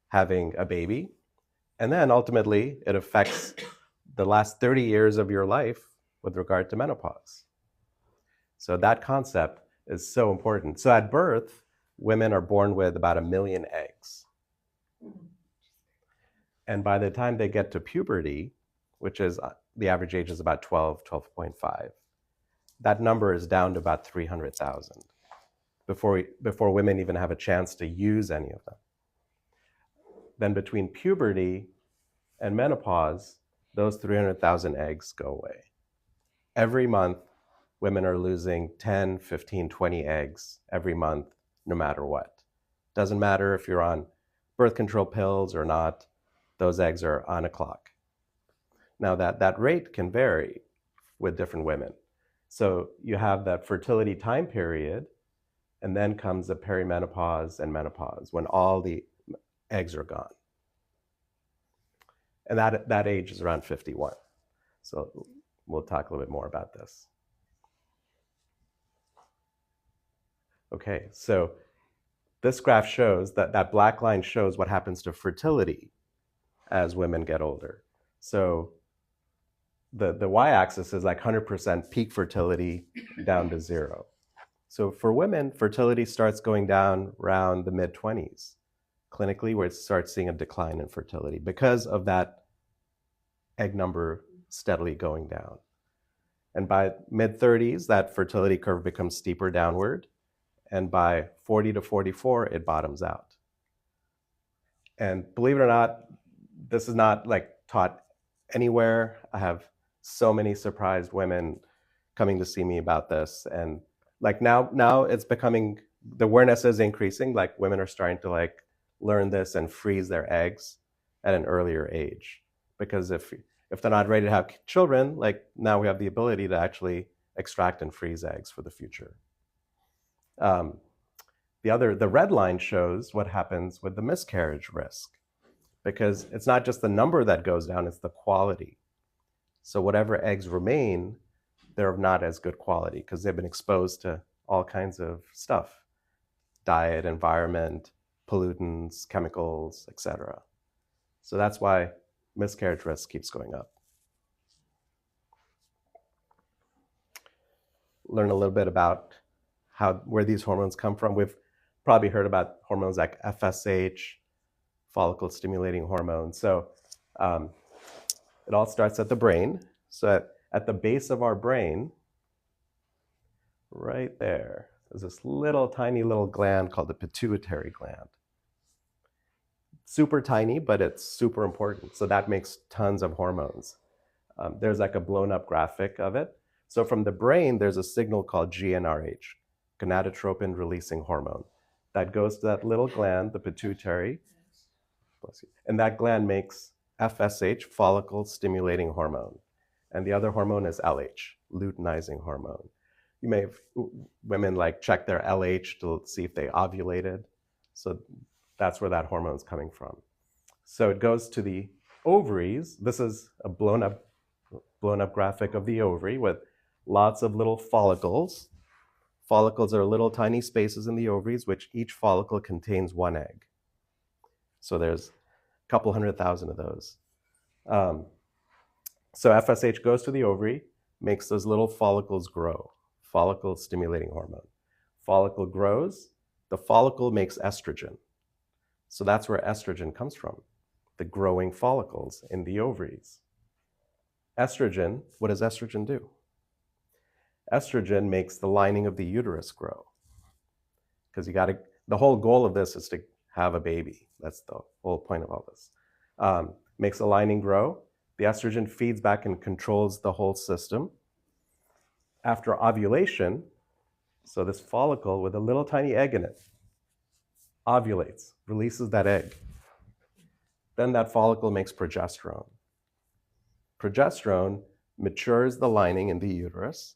having a baby. And then ultimately, it affects the last 30 years of your life with regard to menopause. So that concept is so important. So at birth, women are born with about 1 million eggs. And by the time they get to puberty, which is the average age is about 12.5, that number is down to about 300,000 before women even have a chance to use any of them. Then between puberty and menopause, those 300,000 eggs go away. Every month, women are losing 10, 15, 20 eggs every month, no matter what. Doesn't matter if you're on birth control pills or not, those eggs are on a clock. Now that rate can vary with different women. So you have that fertility time period, and then comes the perimenopause and menopause when all the eggs are gone. And that age is around 51. So we'll talk a little bit more about this. Okay, so this graph shows that black line shows what happens to fertility as women get older. So the y-axis is 100% peak fertility down to 0. So for women, fertility starts going down around the mid-20s. Clinically, where it starts seeing a decline in fertility because of that egg number steadily going down. And by mid-30s, that fertility curve becomes steeper downward. And by 40 to 44, it bottoms out. And believe it or not, this is not taught anywhere. I have so many surprised women coming to see me about this. And now it's becoming, the awareness is increasing. Women are starting to learn this and freeze their eggs at an earlier age. Because if they're not ready to have children, now we have the ability to actually extract and freeze eggs for the future. The red line shows what happens with the miscarriage risk, because it's not just the number that goes down, it's the quality. So whatever eggs remain, they're not as good quality because they've been exposed to all kinds of stuff, diet, environment, pollutants, chemicals, etc. So that's why miscarriage risk keeps going up. Learn a little bit about where these hormones come from. We've probably heard about hormones like FSH, follicle stimulating hormone. So it all starts at the brain. So at the base of our brain, right there, there's this tiny little gland called the pituitary gland. Super tiny, but it's super important. So that makes tons of hormones. There's a blown up graphic of it. So from the brain, there's a signal called GnRH, gonadotropin releasing hormone, that goes to that little gland, the pituitary, bless you, and that gland makes FSH, follicle stimulating hormone. And the other hormone is LH, luteinizing hormone. You may have women like check their LH to see if they ovulated. So that's where that hormone's coming from. So it goes to the ovaries. This is a blown up graphic of the ovary with lots of little follicles. Follicles are little tiny spaces in the ovaries, which each follicle contains one egg. So there's a couple 100,000 of those. So FSH goes to the ovary, makes those little follicles grow, follicle stimulating hormone. Follicle grows, the follicle makes estrogen. So that's where estrogen comes from, the growing follicles in the ovaries. Estrogen, what does estrogen do? Estrogen makes the lining of the uterus grow. Because the whole goal of this is to have a baby. That's the whole point of all this. Makes the lining grow. The estrogen feeds back and controls the whole system. After ovulation, so this follicle with a little tiny egg in it ovulates, releases that egg. Then that follicle makes progesterone. Progesterone matures the lining in the uterus,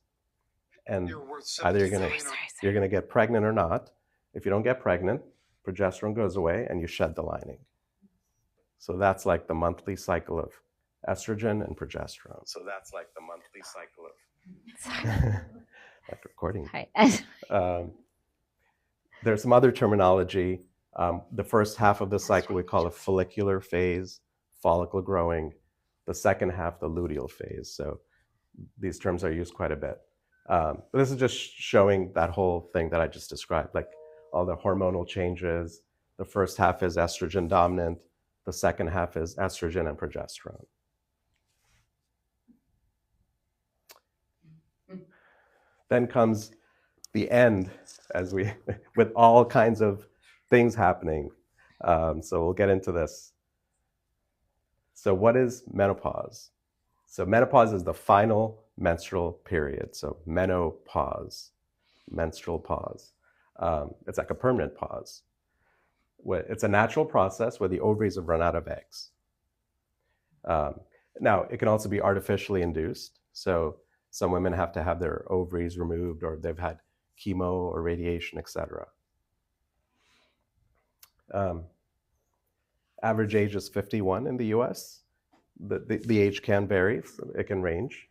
and either you're gonna get pregnant or not. If you don't get pregnant, progesterone goes away and you shed the lining. So that's like the monthly cycle of estrogen and progesterone. So that's like the monthly cycle of that recording. There's some other terminology. The first half of the cycle we call a follicular phase, follicle growing. The second half, the luteal phase. So these terms are used quite a bit. But this is just showing that whole thing that I just described, like all the hormonal changes. The first half is estrogen dominant. The second half is estrogen and progesterone. Then comes the end, with all kinds of things happening. So we'll get into this. So what is menopause? So menopause is the final menstrual period. So menopause, menstrual pause. It's like a permanent pause. It's a natural process where the ovaries have run out of eggs. Now, it can also be artificially induced. So some women have to have their ovaries removed, or they've had chemo or radiation, etc. Average age is 51 in the US. The age can vary, it can range.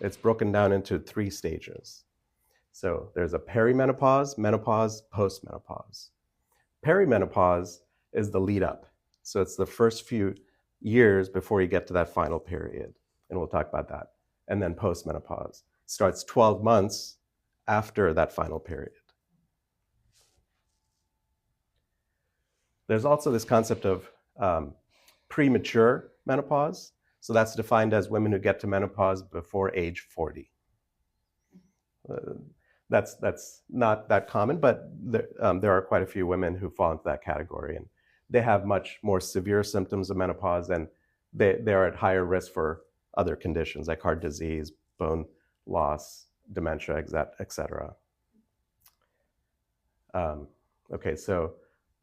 It's broken down into 3 stages. So there's a perimenopause, menopause, postmenopause. Perimenopause is the lead up. So it's the first few years before you get to that final period. And we'll talk about that. And then postmenopause starts 12 months after that final period. There's also this concept of premature menopause. So that's defined as women who get to menopause before age 40. That's not that common, but there are quite a few women who fall into that category, and they have much more severe symptoms of menopause, and they are at higher risk for other conditions like heart disease, bone loss, dementia, etc. Okay, so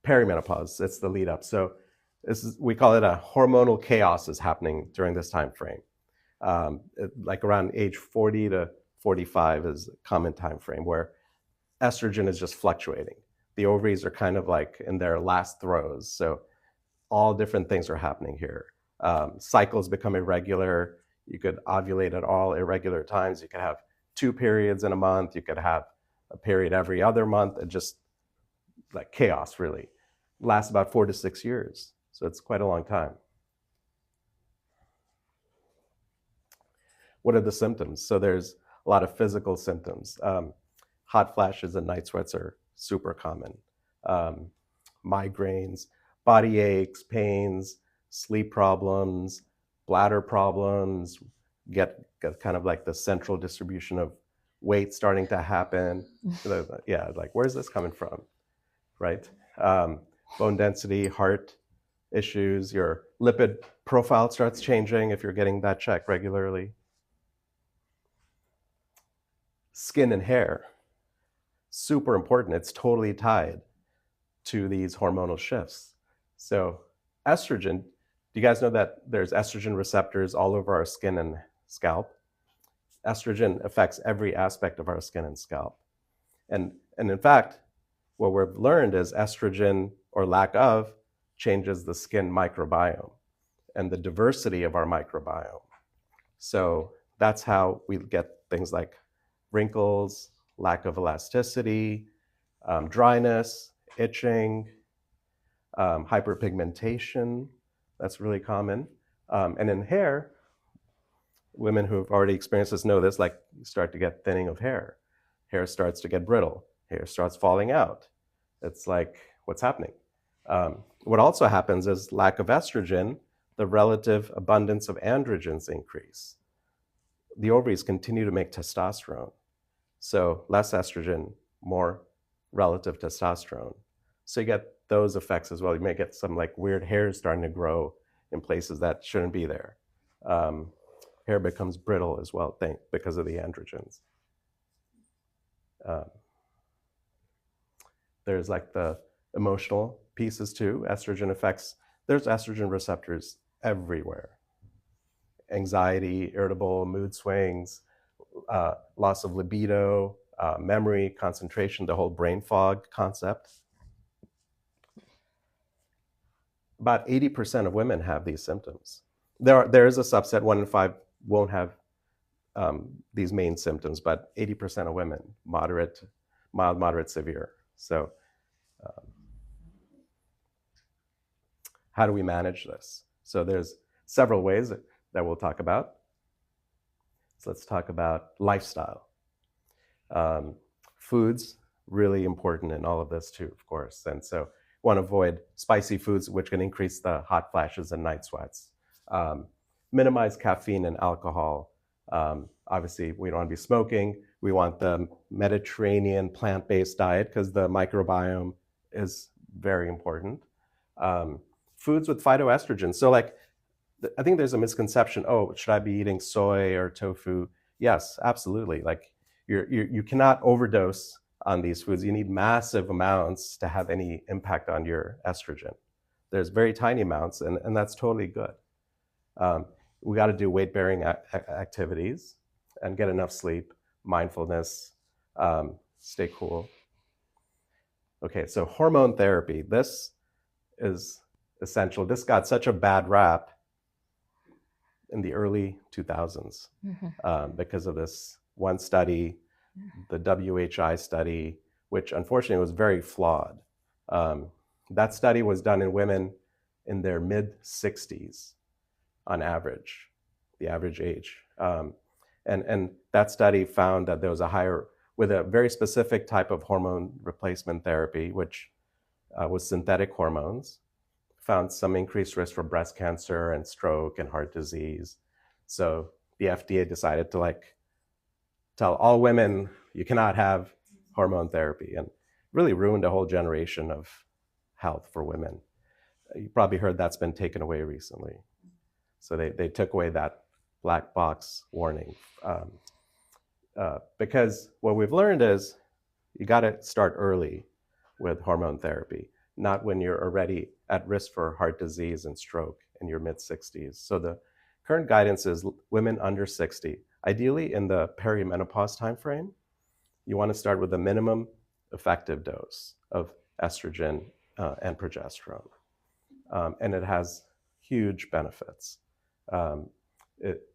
perimenopause, it's the lead up. So we call it a hormonal chaos is happening during this time frame. Like around age 40 to 45 is a common time frame where estrogen is just fluctuating. The ovaries are kind of like in their last throes. So all different things are happening here. Cycles become irregular. You could ovulate at all irregular times. You could have 2 periods in a month. You could have a period every other month. And just like chaos, really. Lasts about 4 to 6 years. So it's quite a long time. What are the symptoms? So there's a lot of physical symptoms. Hot flashes and night sweats are super common. Migraines, body aches, pains, sleep problems, bladder problems, get kind of like the central distribution of weight starting to happen. Yeah, like where's this coming from, right? Bone density, heart issues, your lipid profile starts changing if you're getting that checked regularly. Skin and hair. super important. It's totally tied to these hormonal shifts. So estrogen, do you guys know that there's estrogen receptors all over our skin and scalp? Estrogen affects every aspect of our skin and scalp. And in fact, what we've learned is estrogen, or lack of, changes the skin microbiome and the diversity of our microbiome. So that's how we get things like wrinkles, lack of elasticity, dryness, itching, hyperpigmentation. That's really common. And in hair, women who have already experienced this know this, like you start to get thinning of hair. Hair starts to get brittle. Hair starts falling out. It's like, what's happening? What also happens is lack of estrogen, the relative abundance of androgens increase. The ovaries continue to make testosterone. So less estrogen, more relative testosterone. So you get those effects as well. You may get some like weird hairs starting to grow in places that shouldn't be there. Hair becomes brittle as well, because of the androgens. There's like the emotional pieces too. Estrogen affects, there's estrogen receptors everywhere. Anxiety, irritable, mood swings, loss of libido, memory, concentration, the whole brain fog concept. About 80% of women have these symptoms. There is a subset, 1 in 5 won't have these main symptoms, but 80% of women, moderate, mild, moderate, severe. So how do we manage this? So there's several ways that we'll talk about. So let's talk about lifestyle. Foods, really important in all of this too, of course. And so want to avoid spicy foods, which can increase the hot flashes and night sweats. Minimize caffeine and alcohol. Obviously, we don't want to be smoking. We want the Mediterranean plant-based diet because the microbiome is very important. Foods with phytoestrogens. So like, I think there's a misconception, oh, should I be eating soy or tofu? Yes, absolutely. Like you cannot overdose on these foods. You need massive amounts to have any impact on your estrogen. There's very tiny amounts, and that's totally good. We got to do weight-bearing activities and get enough sleep, mindfulness, stay cool. Okay, so hormone therapy. This is essential. This got such a bad rap in the early 2000s because of this one study, the WHI study, which unfortunately was very flawed. That study was done in women in their mid-60s on average, the average age. And that study found that there was a higher, with a very specific type of hormone replacement therapy, which was synthetic hormones, found some increased risk for breast cancer and stroke and heart disease. So the FDA decided to like tell all women you cannot have hormone therapy, and really ruined a whole generation of health for women. You probably heard that's been taken away recently. So they took away that black box warning. Because what we've learned is you got to start early with hormone therapy, not when you're already at risk for heart disease and stroke in your mid-60s. So the current guidance is women under 60, ideally in the perimenopause timeframe, you want to start with a minimum effective dose of estrogen and progesterone. And it has huge benefits.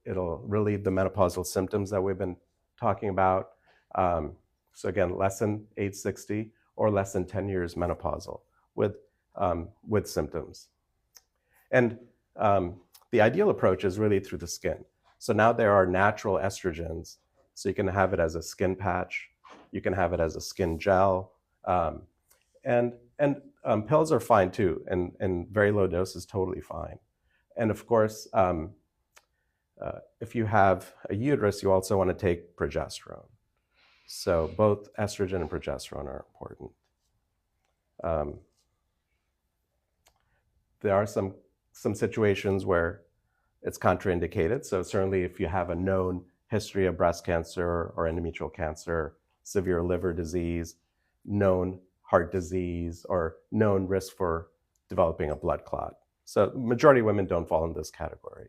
It'll relieve the menopausal symptoms that we've been talking about. So again, less than age 60 or less than 10 years menopausal with symptoms. And the ideal approach is really through the skin. So now there are natural estrogens. So you can have it as a skin patch. You can have it as a skin gel. And pills are fine too, and very low doses, totally fine. And of course, if you have a uterus, you also want to take progesterone. So both estrogen and progesterone are important. There are some situations where it's contraindicated. So certainly if you have a known history of breast cancer or endometrial cancer, severe liver disease, known heart disease or known risk for developing a blood clot. So majority of women don't fall in this category.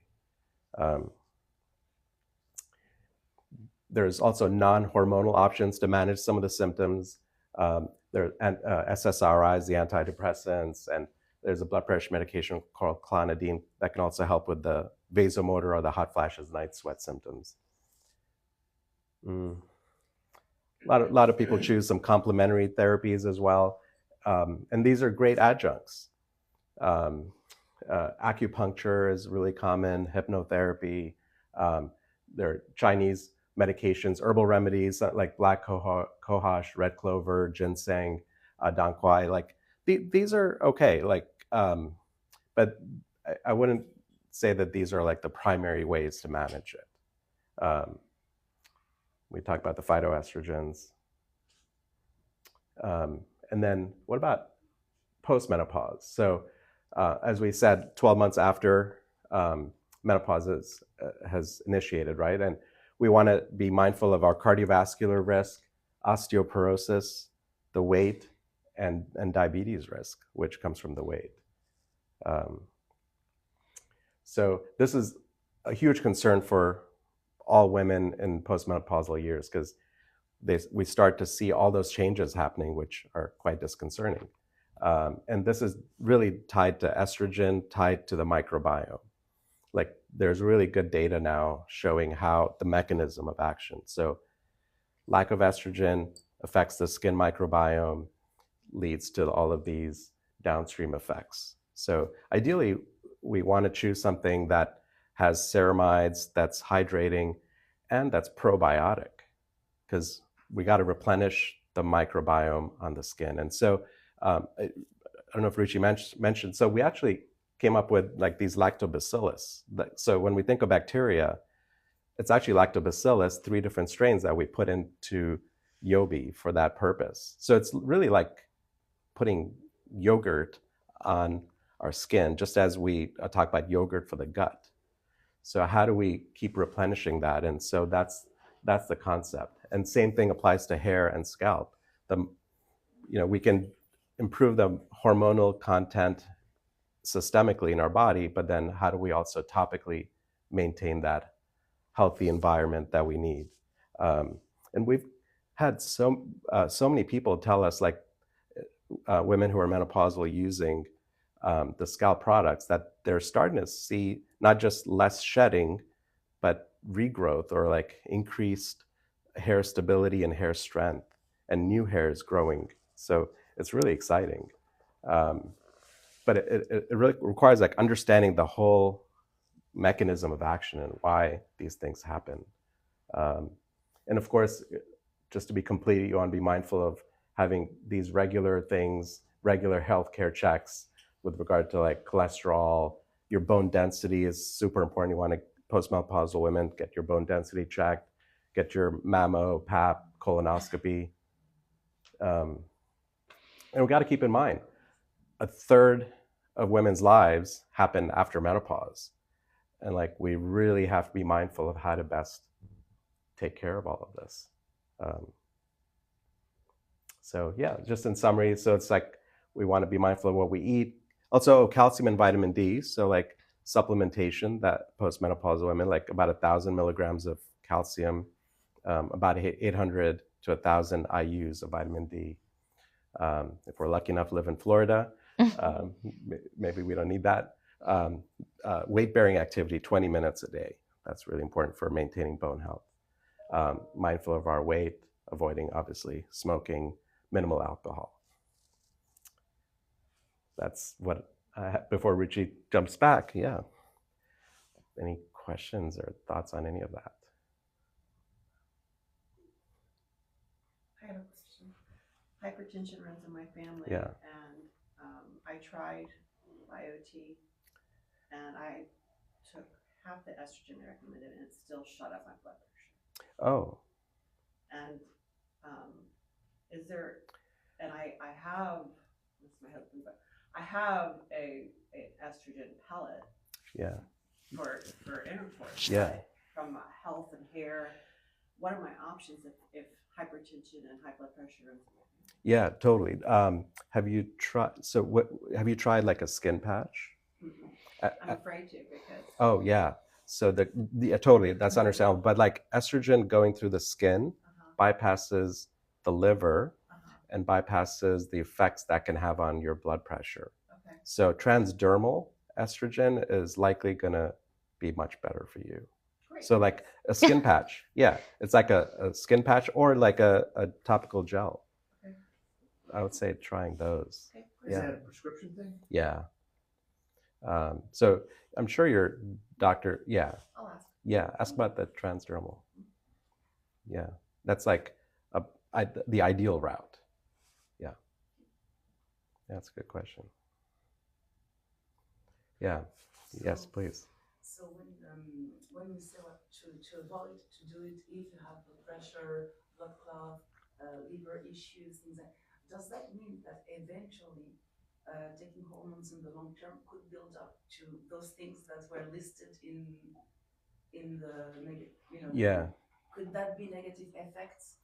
There's also non-hormonal options to manage some of the symptoms. There are SSRIs, the antidepressants, and there's a blood pressure medication called clonidine that can also help with the vasomotor or the hot flashes, night sweat symptoms. A lot of people choose some complementary therapies as well. And these are great adjuncts. Acupuncture is really common, hypnotherapy. There are Chinese medications, herbal remedies like black cohosh, red clover, ginseng, dang quai. Like these are okay. Like, but I wouldn't say that these are like the primary ways to manage it. We talked about the phytoestrogens. And then what about postmenopause? So as we said, 12 months after menopause has initiated, right? And we want to be mindful of our cardiovascular risk, osteoporosis, the weight, and diabetes risk, which comes from the weight. So this is a huge concern for all women in postmenopausal years because we start to see all those changes happening, which are quite disconcerting. And this is really tied to estrogen, tied to the microbiome. Like there's really good data now showing how the mechanism of action. So lack of estrogen affects the skin microbiome, leads to all of these downstream effects. So ideally, we want to choose something that has ceramides, that's hydrating, and that's probiotic, because we got to replenish the microbiome on the skin. And so I don't know if Ruchi mentioned, so we actually came up with like these lactobacillus. So when we think of bacteria, it's actually lactobacillus, 3 different strains that we put into Yobee for that purpose. So it's really like putting yogurt on our skin, just as we talk about yogurt for the gut. So how do we keep replenishing that? And so that's the concept. And same thing applies to hair and scalp. We can improve the hormonal content systemically in our body, but then how do we also topically maintain that healthy environment that we need? And we've had so many people tell us, like women who are menopausal using the scalp products, that they're starting to see not just less shedding, but regrowth or like increased hair stability and hair strength, and new hair is growing. So it's really exciting. But it really requires like understanding the whole mechanism of action and why these things happen. And of course, just to be complete, you want to be mindful of having these regular things, regular healthcare checks with regard to like cholesterol. Your bone density is super important. You want to, postmenopausal women, get your bone density checked, get your mammo, pap, colonoscopy. And we got to keep in mind, 1/3 of women's lives happen after menopause. And like, we really have to be mindful of how to best take care of all of this. So yeah, just in summary, so it's like, we want to be mindful of what we eat. Also calcium and vitamin D. So like supplementation, that postmenopausal women, like about 1,000 milligrams of calcium, about 800 to 1,000 IUs of vitamin D. If we're lucky enough to live in Florida, maybe we don't need that. Weight-bearing activity, 20 minutes a day. That's really important for maintaining bone health. Mindful of our weight, avoiding, obviously, smoking, minimal alcohol. That's what before Ruchi jumps back, yeah. Any questions or thoughts on any of that? I have a question. Hypertension runs in my family, Yeah. and I tried IoT, and I took half the estrogen they recommended, and it still shot up my blood pressure. Oh. And is there? And I have, this is my husband, but I have an estrogen pellet. Yeah. For intercourse. Yeah. From health and hair, what are my options if hypertension and high blood pressure? Yeah, totally. Have you tried? So, what have you tried? Like a skin patch? I'm afraid to because. Oh yeah. So totally, that's understandable. But like estrogen going through the skin bypasses the liver and bypasses the effects that can have on your blood pressure. Okay. So transdermal estrogen is likely going to be much better for you. Great. So like a skin patch, yeah, it's like a skin patch or like a topical gel. Okay. I would say trying those. Okay. Is that a prescription thing? Yeah. So I'm sure your doctor, yeah. I'll ask. Yeah, ask about the transdermal. Yeah, that's like the ideal route. Yeah. That's a good question. Yeah. Yes, please. So when we say what to avoid to do it if you have blood pressure, blood clot, liver issues, things like, does that mean that eventually taking hormones in the long term could build up to those things that were listed in the negative, Yeah. Could that be negative effects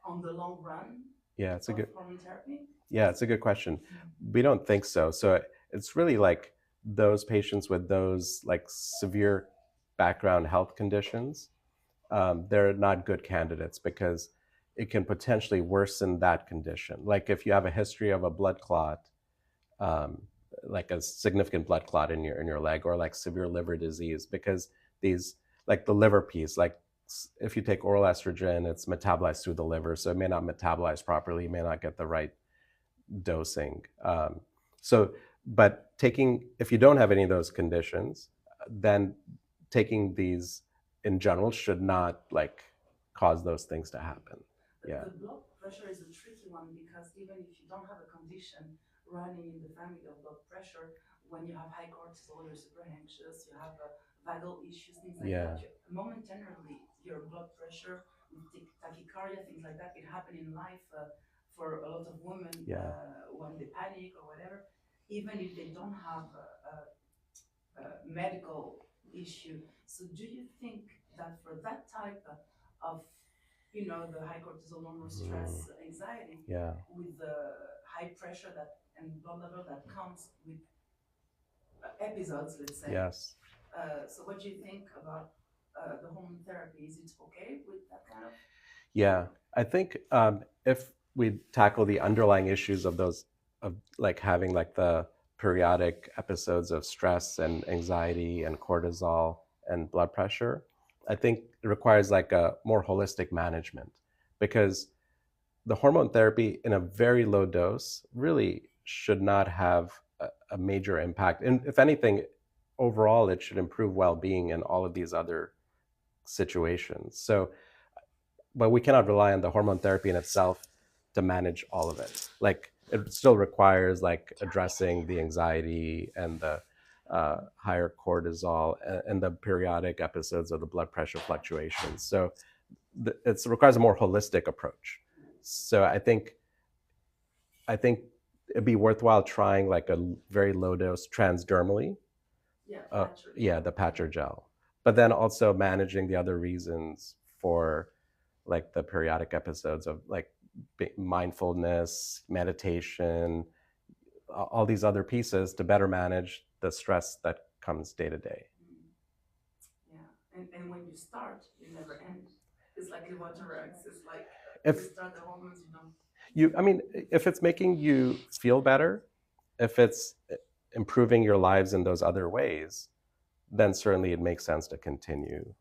on the long run? Yeah, it's a good. Hormone therapy. Yeah, it's a good question. We don't think so. So it's really like those patients with those like severe background health conditions, they're not good candidates because it can potentially worsen that condition. Like if you have a history of a blood clot, like a significant blood clot in your leg, or like severe liver disease, because these, like the liver piece, like if you take oral estrogen, it's metabolized through the liver, so it may not metabolize properly, you may not get the right dosing. But if you don't have any of those conditions, then taking these in general should not like cause those things to happen. Yeah. The blood pressure is a tricky one because even if you don't have a condition running in the family of blood pressure, when you have high cortisol, you're super anxious, you have vagal issues, things like that. Momentarily, your blood pressure with tachycardia, things like that, can happen in life for a lot of women when they panic or whatever, even if they don't have a medical issue. So do you think that for that type of the high cortisol, normal stress, anxiety, with the high pressure and blood level that comes with episodes, let's say. Yes. So what do you think about the hormone therapy? Is it okay with that kind of? Yeah, I think if we tackle the underlying issues of those, of like having like the periodic episodes of stress and anxiety and cortisol and blood pressure, I think it requires like a more holistic management, because the hormone therapy in a very low dose really should not have a major impact. And if anything, overall, it should improve well-being in all of these other situations. So, but we cannot rely on the hormone therapy in itself to manage all of it. Like it still requires like addressing the anxiety and the higher cortisol and the periodic episodes of the blood pressure fluctuations. So it requires a more holistic approach. So I think it'd be worthwhile trying like a very low dose transdermally. The patch or gel. But then also managing the other reasons for like the periodic episodes of like mindfulness, meditation, all these other pieces to better manage the stress that comes day to day. Yeah, and when you start, you never end. It's like in water X. It's like if you start the hormones, you don't. I mean, if it's making you feel better, if it's improving your lives in those other ways, then certainly it makes sense to continue,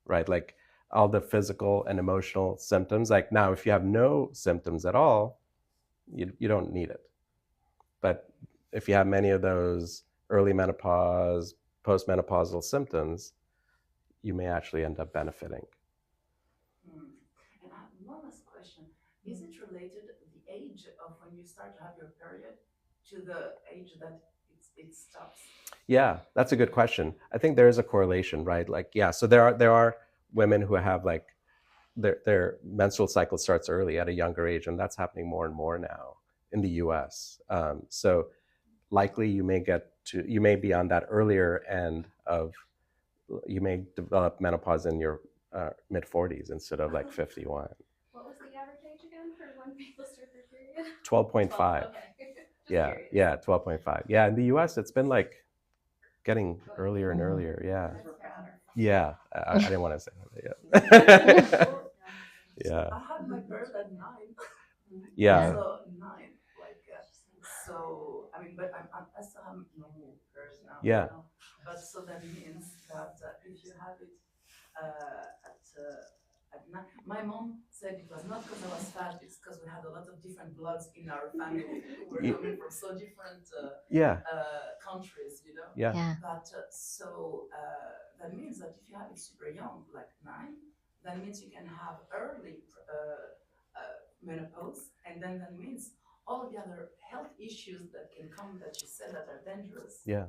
right? Like all the physical and emotional symptoms. Like now, if you have no symptoms at all, you don't need it. But if you have many of those early menopause, postmenopausal symptoms, you may actually end up benefiting. And I have one last question. Is it related the age of when you start to have your period to the age that it stops? Yeah, that's a good question. I think there is a correlation, right? Like, yeah, so there are women who have like their menstrual cycle starts early at a younger age, and that's happening more and more now in the US. So likely you may be on that earlier end of, you may develop menopause in your mid 40s instead of like 51. What was the average age again for when people start their period? 12.5. Okay. Just Yeah, curious. yeah, 12.5. Yeah, in the US, it's been like getting earlier and earlier. Yeah. That's better. Yeah, I didn't want to say that. Yeah. Yeah. I had my birth at 9. Yeah. So 9, like, so, I mean, but I still have normal birth now. Yeah. You know? But so that means that if you have it at 9, my mom said it was not because I was fat, it's because we had a lot of different bloods in our family. We're coming from so different Yeah. countries, you know? Yeah. Yeah. But so that means that if you have it super young, like 9, that means you can have early menopause, and then that means all the other health issues that can come that you said that are dangerous. Yeah.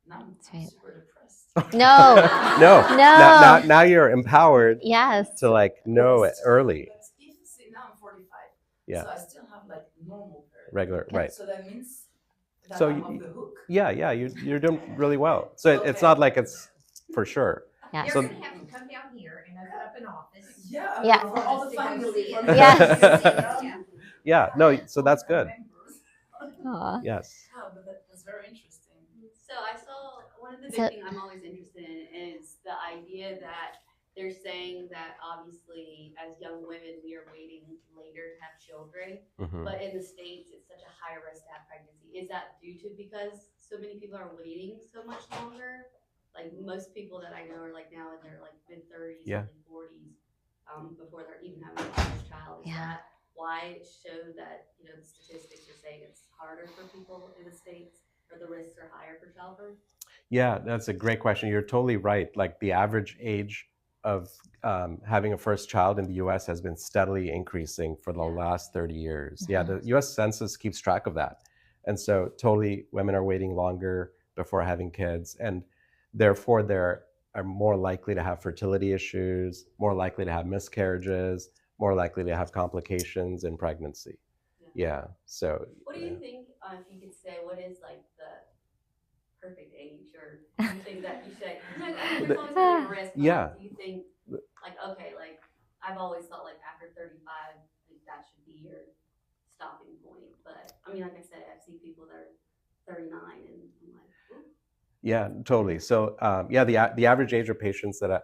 Now I'm right. super depressed. No. No. No. Now you're empowered Yes. to like know it early. But if, see, now I'm 45, Yeah. so I still have like normal period. Regular, right. So that means that So I'm off the hook. Yeah, you're doing really well. So it's Okay. not like it's for sure. Yeah. You're So- gonna have to come down here and open up an office. Yeah, Yeah. for all the To go family. see it. for Yes. Yeah. Yeah, no, so that's good. members. Aw. Yes. Yeah, but that's very interesting. So I saw one of the big So- thing I'm always interested in is the idea that they're saying that obviously as young women we are waiting later to have children, Mhm. but in the States it's such a high risk to have pregnancy. Is that due to because so many people are waiting so much longer? Like most people that I know are like now in their like mid-30s, Yeah. early 40s, before they're even having their first child. Is Yeah. that why it showed that, you know, the statistics are saying it's harder for people in the States, or the risks are higher for childbirth? Yeah, that's a great question. You're totally right. Like the average age of having a first child in the US has been steadily increasing for the last 30 years. Yeah, the US Census keeps track of that. And so totally women are waiting longer before having kids. And therefore, they are more likely to have fertility issues, more likely to have miscarriages, more likely to have complications in pregnancy. Yeah. So. What do you think, if you could say, what is like the perfect age, or do you think that you should, you know, I mean, there's always gonna be a risk, but Yeah. like, do you think, like, okay, like, I've always thought like after 35, like, that should be your stopping point, but I mean, like I said, I've seen people that are 39 and I'm like, ooh. Yeah, totally. So yeah, the average age of patients that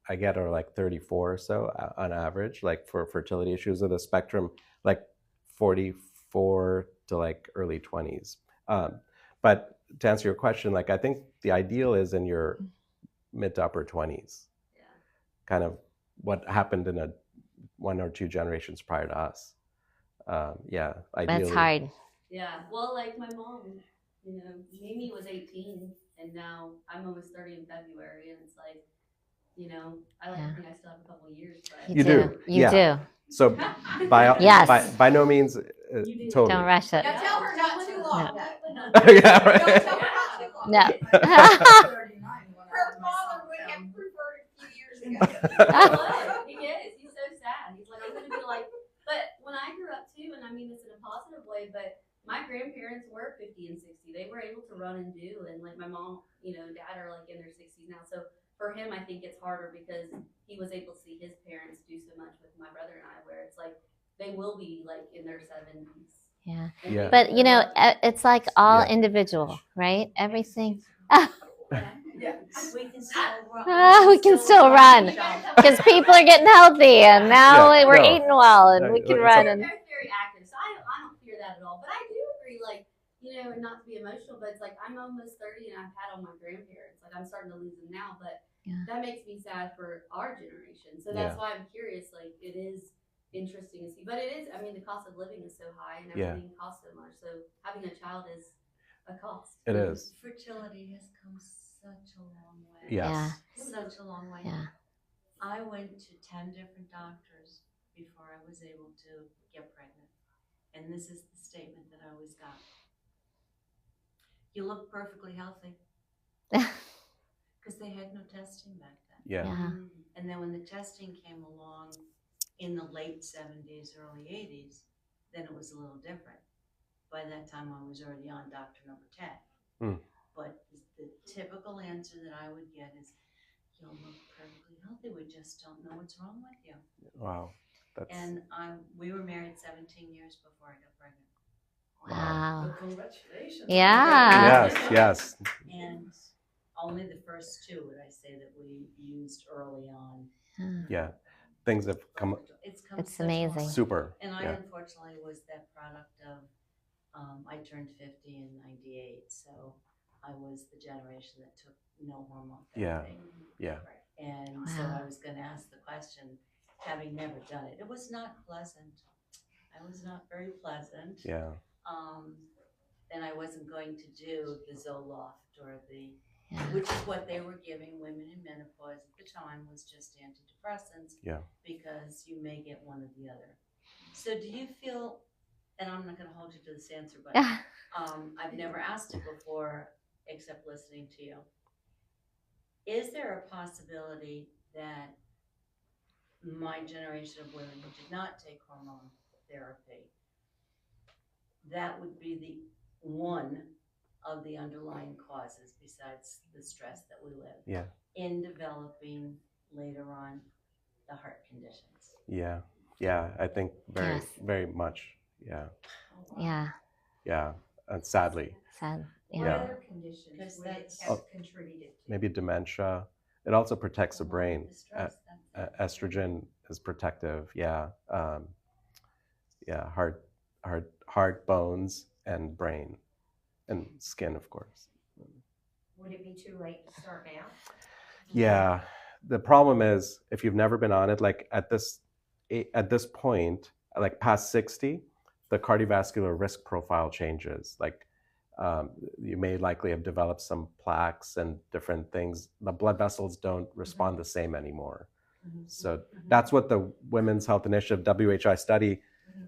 I get are like 34 or so on average, like for fertility issues of the spectrum, like 44 to like early 20s. But to answer your question, like I think the ideal is in your mid to upper 20s. Yeah. Kind of what happened in one or two generations prior to us. Yeah, ideally. That's hard. Yeah, well, like my mom, you know, Mimi was 18 and now I'm almost 30 in February, and it's like, you know, I like to think I still have a couple of years, but You do. You Yeah. do. So Yes. by no means You do. totally. Don't rush it. Now tell her not too long. Yeah, right. Don't tell her not too long. No. 39 when I Her had my father son. would have preferred a few years ago. He is. He's so sad. He's like, I'm gonna be like, but when I grew up too, and I mean this in a positive way, but my grandparents were 50 and 60. They were able to run and do, and like my mom, you know, dad are like in their 60s now. So for him, I think it's harder because he was able to see his parents do so much with my brother and I, where it's like they will be like in their 70s. Yeah. And Yeah. But you know, it's like all Yeah. individual, right? Everything. Yeah. We can still run. We can still run because people are getting healthy, and now Yeah, we're no. eating well, and No, we can it's run. a- And They're very active, so I don't fear that at all. But I do agree, like, you know, and not to be emotional, but it's like I'm almost 30 and I've had all my grandparents. Like I'm starting to lose them now, but Yeah. that makes me sad for our generation. So that's Yeah. why I'm curious. Like it is interesting to see, but it is. I mean, the cost of living is so high and Yeah. everything costs so much. So having a child is a cost. It is. Fertility has come such a long way. Yes. Such a long way. yeah, I went to 10 different doctors before I was able to get pregnant. And this is the statement that I always got. You look perfectly healthy. Because they had no testing back then. Yeah. yeah, And then when the testing came along in the late 70s, early 80s, then it was a little different. By that time, I was already on doctor number 10. Hmm. But the typical answer that I would get is, you'll look perfectly healthy. We just don't know what's wrong with you. Wow. And we were married 17 years before I got pregnant. Wow. Well, congratulations. Yeah. Yes. And only the first two would I say that we used early on. Yeah. Things have come. It's come It's such a long amazing. way. Super. And I Yeah. unfortunately was that product of, I turned 50 in 98, so I was the generation that took no hormone therapy. Yeah. And so I was going to ask the question, having never done it, it was not pleasant. I was not very pleasant. Yeah. And I wasn't going to do the Zoloft or the, which is what they were giving women in menopause at the time, was just antidepressants. Yeah. Because you may get one or the other. So do you feel, and I'm not going to hold you to this answer, but I've never asked it before except listening to you. Is there a possibility that my generation of women who did not take hormone therapy, that would be the one of the underlying causes besides the stress that we live in developing later on the heart conditions? Yeah, I think very much. Yeah. Yeah, and sadly. What other conditions would it have contributed to? Maybe dementia. It also protects the brain. Estrogen is protective. Yeah. Heart, bones, and brain, and skin, of course. Would it be too late to start now? Yeah. The problem is, if you've never been on it, like at this point, like past 60, the cardiovascular risk profile changes. Like you may likely have developed some plaques and different things. The blood vessels don't respond the same anymore. So that's what the Women's Health Initiative WHI study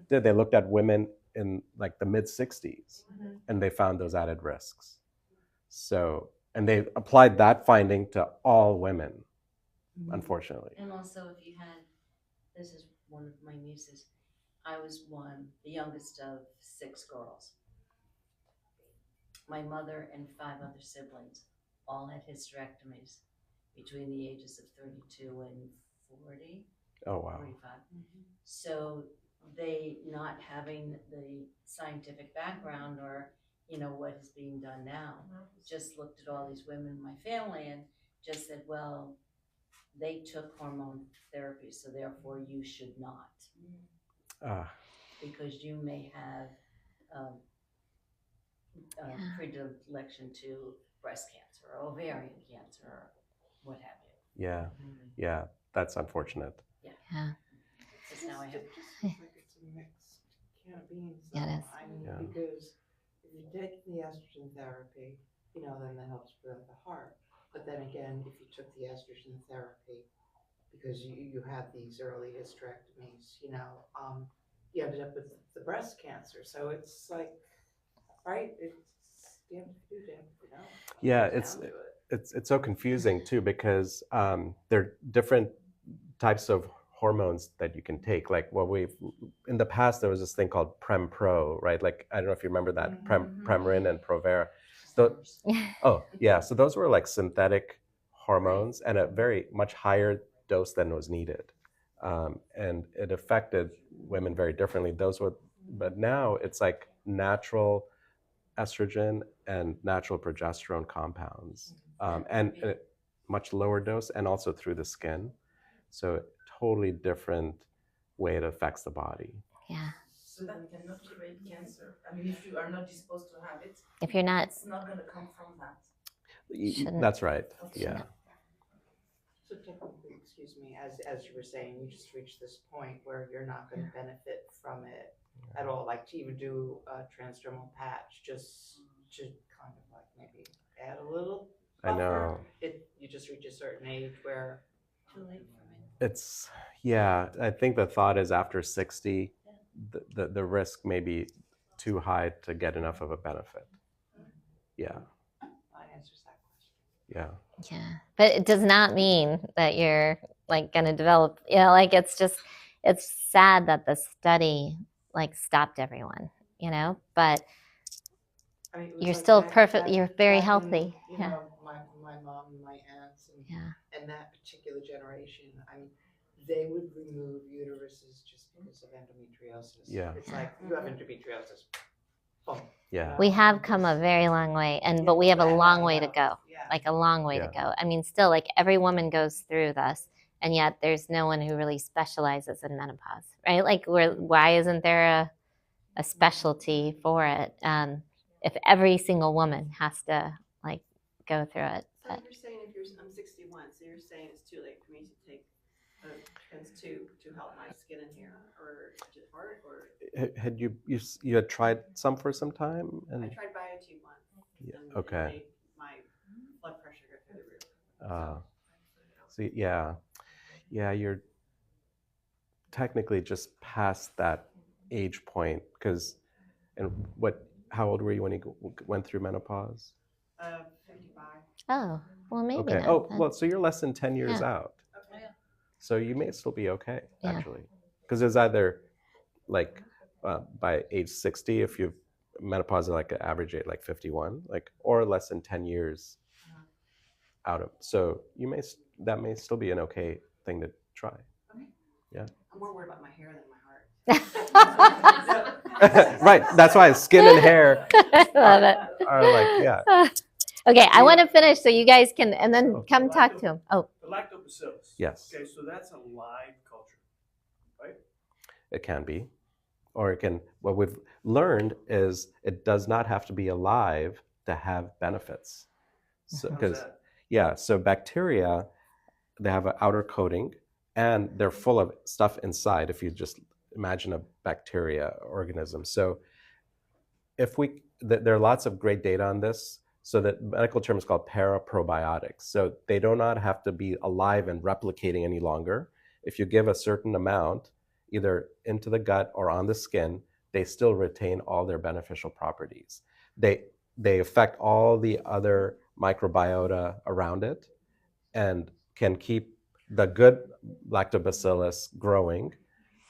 did. They looked at women in like the mid 60s and they found those added risks. So, and they applied that finding to all women, unfortunately. And also, if you had, this is one of my nieces, I was the youngest of 6 girls. My mother and 5 other siblings all had hysterectomies between the ages of 32 and 40. Oh, wow. 45. So they, not having the scientific background or, what is being done now, just looked at all these women in my family and just said, well, they took hormone therapy, so therefore you should not. Because you may have predilection to breast cancer or ovarian cancer or what have you. Yeah, that's unfortunate. Yeah. Because now I have. It's a mixed can of beans. Yeah, it is. I mean, because if you take the estrogen therapy, then that helps prevent the heart. But then again, if you took the estrogen therapy because you had these early hysterectomies, you ended up with the breast cancer. So it's like, right? It's damn if you do, damn if you don't. Yeah, it's so confusing too, because there are different types of hormones that you can take. Like in the past, there was this thing called Prem-Pro, right? Like, I don't know if you remember that, Premarin and Provera. So those were like synthetic hormones and a very much higher dose than was needed. And it affected women very differently. But now it's like natural estrogen and natural progesterone compounds, and a much lower dose, and also through the skin. So totally different way it affects the body. Yeah. So that cannot create cancer. I mean, if you are not disposed to have it, if you're not, it's not going to come from that. That's right. Okay. Yeah. So technically, excuse me, as you were saying, you just reached this point where you're not going to benefit from it at all. Like to even do a transdermal patch, just to kind of like maybe add a little buffer. I know. You just reach a certain age where Too late for me. I think the thought is after 60, the risk may be too high to get enough of a benefit. Yeah. that answers that question. Yeah. yeah. But it does not mean that you're like going to develop, like it's sad that the study like stopped everyone, but I mean, you're still perfect. You're very healthy. My mom and my aunts and that particular generation. I mean, they would remove uteruses just because of endometriosis. Yeah. It's like, you have endometriosis. Boom. Yeah. We have come a very long way, but we have a long way to go, Yeah. like a long way to Yeah. go. I mean, still, like every woman goes through this, and yet there's no one who really specializes in menopause, right? Like, why isn't there a specialty for it? If every single woman has to like go through it. So you're saying I'm 61, so you're saying it's too late for me to take pills to help my skin and hair, or is it hard, or? Had you had tried some for some time? And I tried Biotin once. Yeah, And okay. it made my blood pressure go through the roof. So yeah, you're technically just past that age point because, and how old were you when you went through menopause? 55. Oh, well, maybe Okay. not. Oh, then. well, so you're less than 10 years Yeah. out. Okay. So you may still be okay, Yeah. actually. Because it's either like by age 60, if you've menopause is like an average age, like 51, like, or less than 10 years out of. So that may still be an okay thing to try. Okay. Yeah. I'm more worried about my hair than my heart. Right. That's why skin and hair I love it. are like, yeah. Okay, I want to finish so you guys can, and then come talk to him. Oh, The lactobacillus. Yes. Okay, so that's a live culture, right? It can be. Or it can, what we've learned is it does not have to be alive to have benefits. So, How's because, that? yeah, so bacteria, they have an outer coating and they're full of stuff inside if you just imagine a bacteria organism. So there are lots of great data on this. So that medical term is called paraprobiotics. So they do not have to be alive and replicating any longer. If you give a certain amount, either into the gut or on the skin, they still retain all their beneficial properties. They affect all the other microbiota around it and can keep the good lactobacillus growing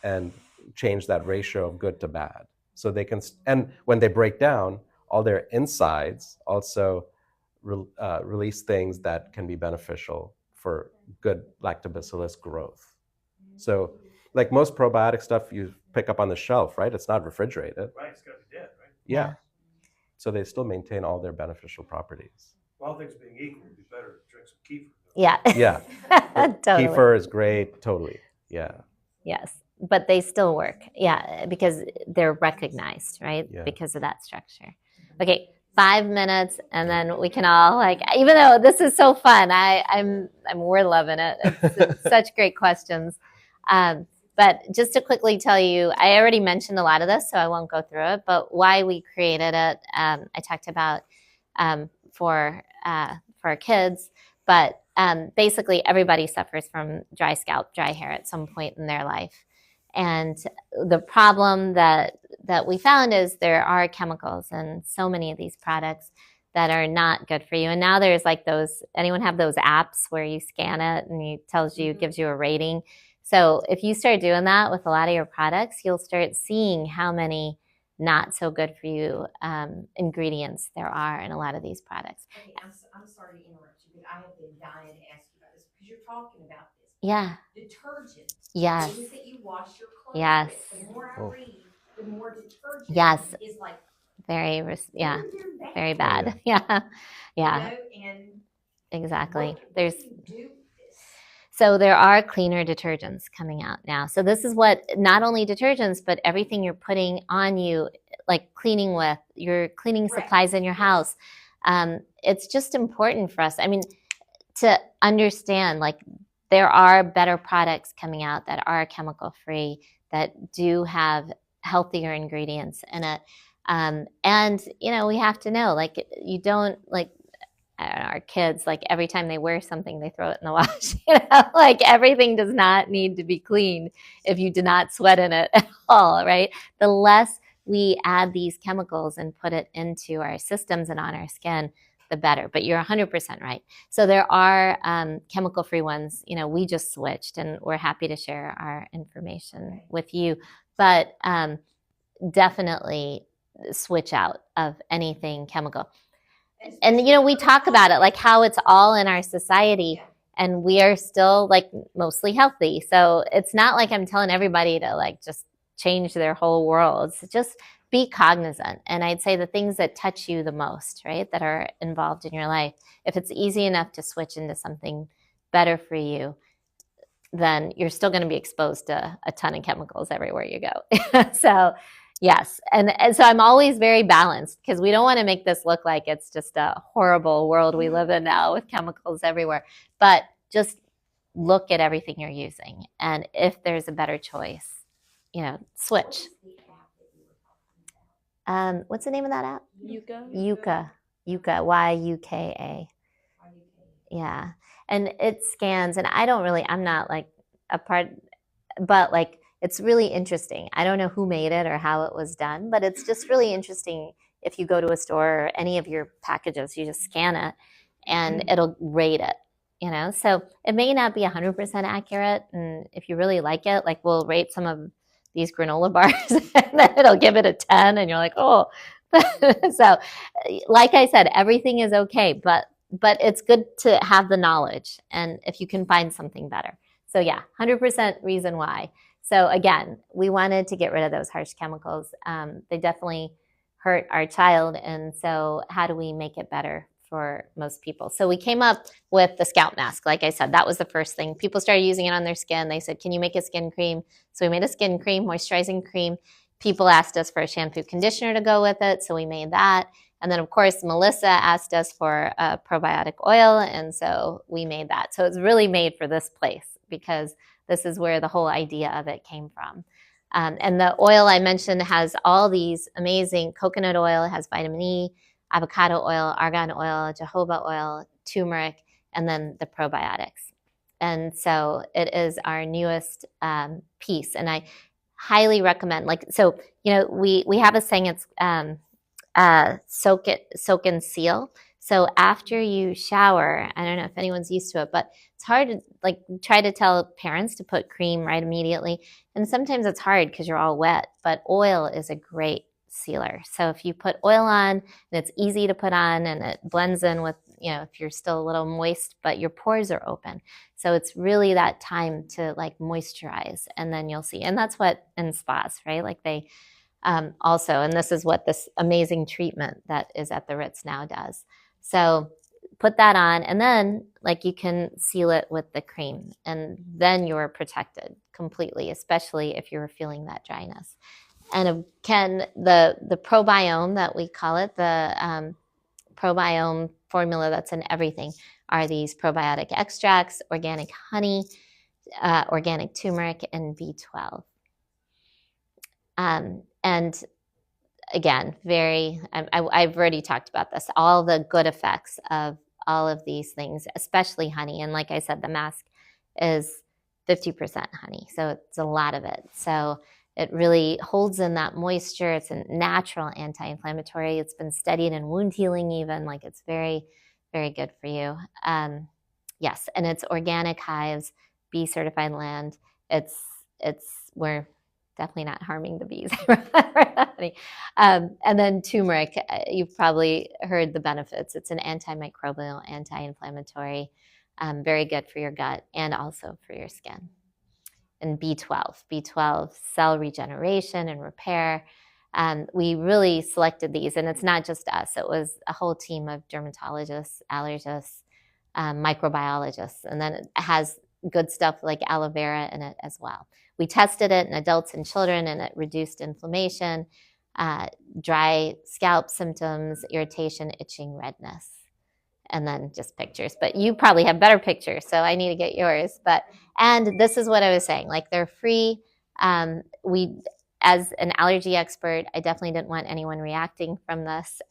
and change that ratio of good to bad. So they can, and when they break down, all their insides also release things that can be beneficial for good lactobacillus growth. So like most probiotic stuff you pick up on the shelf, right? It's not refrigerated. Right, it's got to be dead, right? Yeah. So they still maintain all their beneficial properties. All things being equal, it'd be better to drink some kefir. yeah. Yeah. Totally. Kefir is great, totally. Yeah. Yes, but they still work. Yeah, because they're recognized, right? Yeah. Because of that structure. Okay, 5 minutes, and then we can all like. Even though this is so fun, we're loving it. It's such great questions. But just to quickly tell you, I already mentioned a lot of this, so I won't go through it. But why we created it, I talked about for our kids. But basically, everybody suffers from dry scalp, dry hair at some point in their life. And the problem that we found is there are chemicals in so many of these products that are not good for you. And now there's like those, anyone have those apps where you scan it and it tells you, gives you a rating. So if you start doing that with a lot of your products, you'll start seeing how many not so good for you ingredients there are in a lot of these products. Okay, I'm sorry to interrupt you, but I have been dying to ask you about this because you're talking about this. Yeah. Detergent. Yes. Things that you wash your clothes Yes. with. The more I read, the more detergent Yes. is like very bad. You Yeah. know, and Exactly. what do you do with this? So there are cleaner detergents coming out now. So this is what, not only detergents, but everything you're putting on you, like cleaning with, your cleaning supplies in your house. It's just important for us. I mean, to understand, like, there are better products coming out that are chemical free, that do have healthier ingredients in it. And, you know, we have to know, like, you don't, like, I don't know, our kids, like every time they wear something, they throw it in the wash. You know, like everything does not need to be clean if you do not sweat in it at all, right? The less we add these chemicals and put it into our systems and on our skin, the better. But you're 100% right. So there are chemical-free ones. You know, we just switched, and we're happy to share our information with you. But definitely switch out of anything chemical. And, you know, we talk about it, like how it's all in our society. and we are still like mostly healthy. So it's not like I'm telling everybody to like just change their whole world. It's just be cognizant. And I'd say the things that touch you the most, right, that are involved in your life, if it's easy enough to switch into something better for you, then you're still going to be exposed to a ton of chemicals everywhere you go. So yes. And so I'm always very balanced, because we don't want to make this look like it's just a horrible world we live in now with chemicals everywhere. But just look at everything you're using. And if there's a better choice, switch. What's the name of that app? Yuka. Yuka, Y-U-K-A. Yeah. And it scans, and I'm not like a part, but like, it's really interesting. I don't know who made it or how it was done, but it's just really interesting. If you go to a store or any of your packages, you just scan it and it'll rate it, So it may not be 100% accurate. And if you really like it, like we'll rate some of these granola bars and then it'll give it a 10 and you're like, oh. So like I said, everything is okay, but it's good to have the knowledge, and if you can find something better. So yeah, 100% reason why. So again, we wanted to get rid of those harsh chemicals. They definitely hurt our child, and so how do we make it better for most people? So we came up with the scalp mask. Like I said, that was the first thing. People started using it on their skin. They said, can you make a skin cream? So we made a skin cream, moisturizing cream. People asked us for a shampoo conditioner to go with it, so we made that. And then, of course, Melissa asked us for a probiotic oil, and so we made that. So it's really made for this place, because this is where the whole idea of it came from. And the oil I mentioned has all these amazing coconut oil, it has vitamin E, avocado oil, argan oil, jojoba oil, turmeric, and then the probiotics. And so it is our newest piece. And I highly recommend, we have a saying, it's soak and seal. So after you shower, I don't know if anyone's used to it, but it's hard to try to tell parents to put cream right immediately. And sometimes it's hard because you're all wet, but oil is a great sealer. So if you put oil on, and it's easy to put on, and it blends in with, if you're still a little moist, but your pores are open. So it's really that time to moisturize, and then you'll see. And that's what in spas, right? They also, and this is what this amazing treatment that is at the Ritz now does. So put that on, and then you can seal it with the cream, and then you're protected completely, especially if you're feeling that dryness. And again, the probiome that we call it, the probiome formula that's in everything, are these probiotic extracts, organic honey, organic turmeric, and B12. And again, I've already talked about this, all the good effects of all of these things, especially honey. And like I said, the mask is 50% honey, so it's a lot of it. So it really holds in that moisture. It's a natural anti-inflammatory. It's been studied in wound healing even. It's very, very good for you. Yes, and it's organic hives, bee certified land. We're definitely not harming the bees. And then turmeric, you've probably heard the benefits. It's an antimicrobial, anti-inflammatory, very good for your gut and also for your skin. And B12 cell regeneration and repair. We really selected these, and it's not just us. It was a whole team of dermatologists, allergists, microbiologists, and then it has good stuff like aloe vera in it as well. We tested it in adults and children, and it reduced inflammation, dry scalp symptoms, irritation, itching, redness, and then just pictures. But you probably have better pictures, so I need to get yours. And this is what I was saying, they're free. As an allergy expert, I definitely didn't want anyone reacting from this.